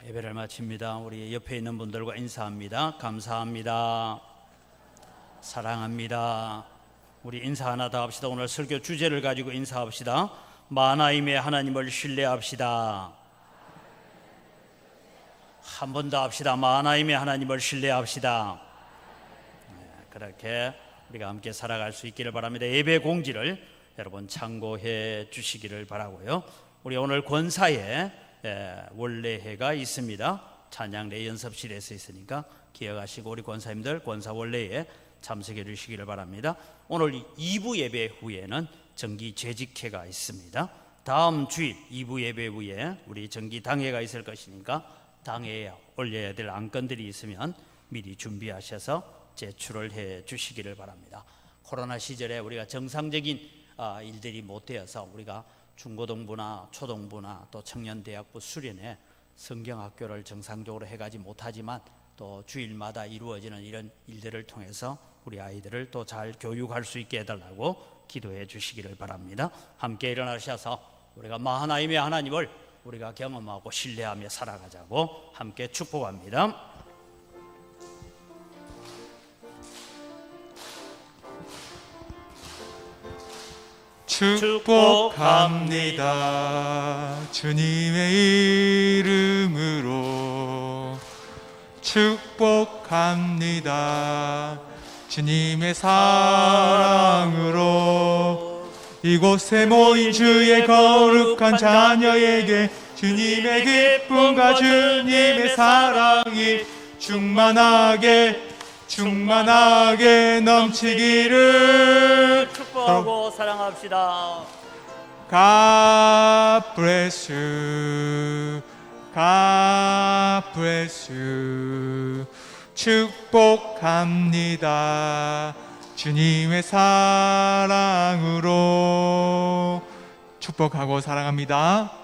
예배를 마칩니다. 우리 옆에 있는 분들과 인사합니다. 감사합니다. 사랑합니다. 우리 인사 하나 더 합시다. 오늘 설교 주제를 가지고 인사합시다. 마하나임의 하나님을 신뢰합시다. 한 번 더 합시다. 마하나임의 하나님을 신뢰합시다. 그렇게 우리가 함께 살아갈 수 있기를 바랍니다. 예배 공지를 여러분 참고해 주시기를 바라고요. 우리 오늘 권사에 원래회가 있습니다. 찬양대 연습실에서 있으니까 기억하시고 우리 권사님들 권사 원래에 참석해 주시기를 바랍니다. 오늘 2부 예배 후에는 정기 재직회가 있습니다. 다음 주일 2부 예배 후에 우리 정기 당회가 있을 것이니까 당회에 올려야 될 안건들이 있으면 미리 준비하셔서 제출을 해 주시기를 바랍니다. 코로나 시절에 우리가 정상적인 일들이 못 되어서 우리가 중고등부나 초등부나 또 청년대학부 수련회 성경학교를 정상적으로 해가지 못하지만 또 주일마다 이루어지는 이런 일들을 통해서 우리 아이들을 또 잘 교육할 수 있게 해달라고 기도해 주시기를 바랍니다. 함께 일어나셔서 우리가 마하나임의 하나님을 우리가 경험하고 신뢰하며 살아가자고 함께 축복합니다. 축복합니다. 주님의 이름으로 축복합니다. 주님의 사랑으로 이곳에 모인 주의 거룩한 자녀에게 주님의 기쁨과 주님의 사랑이 충만하게 넘치기를 축복하고 사랑합시다. God bless you. God bless you. 축복합니다. 주님의 사랑으로 축복하고 사랑합니다.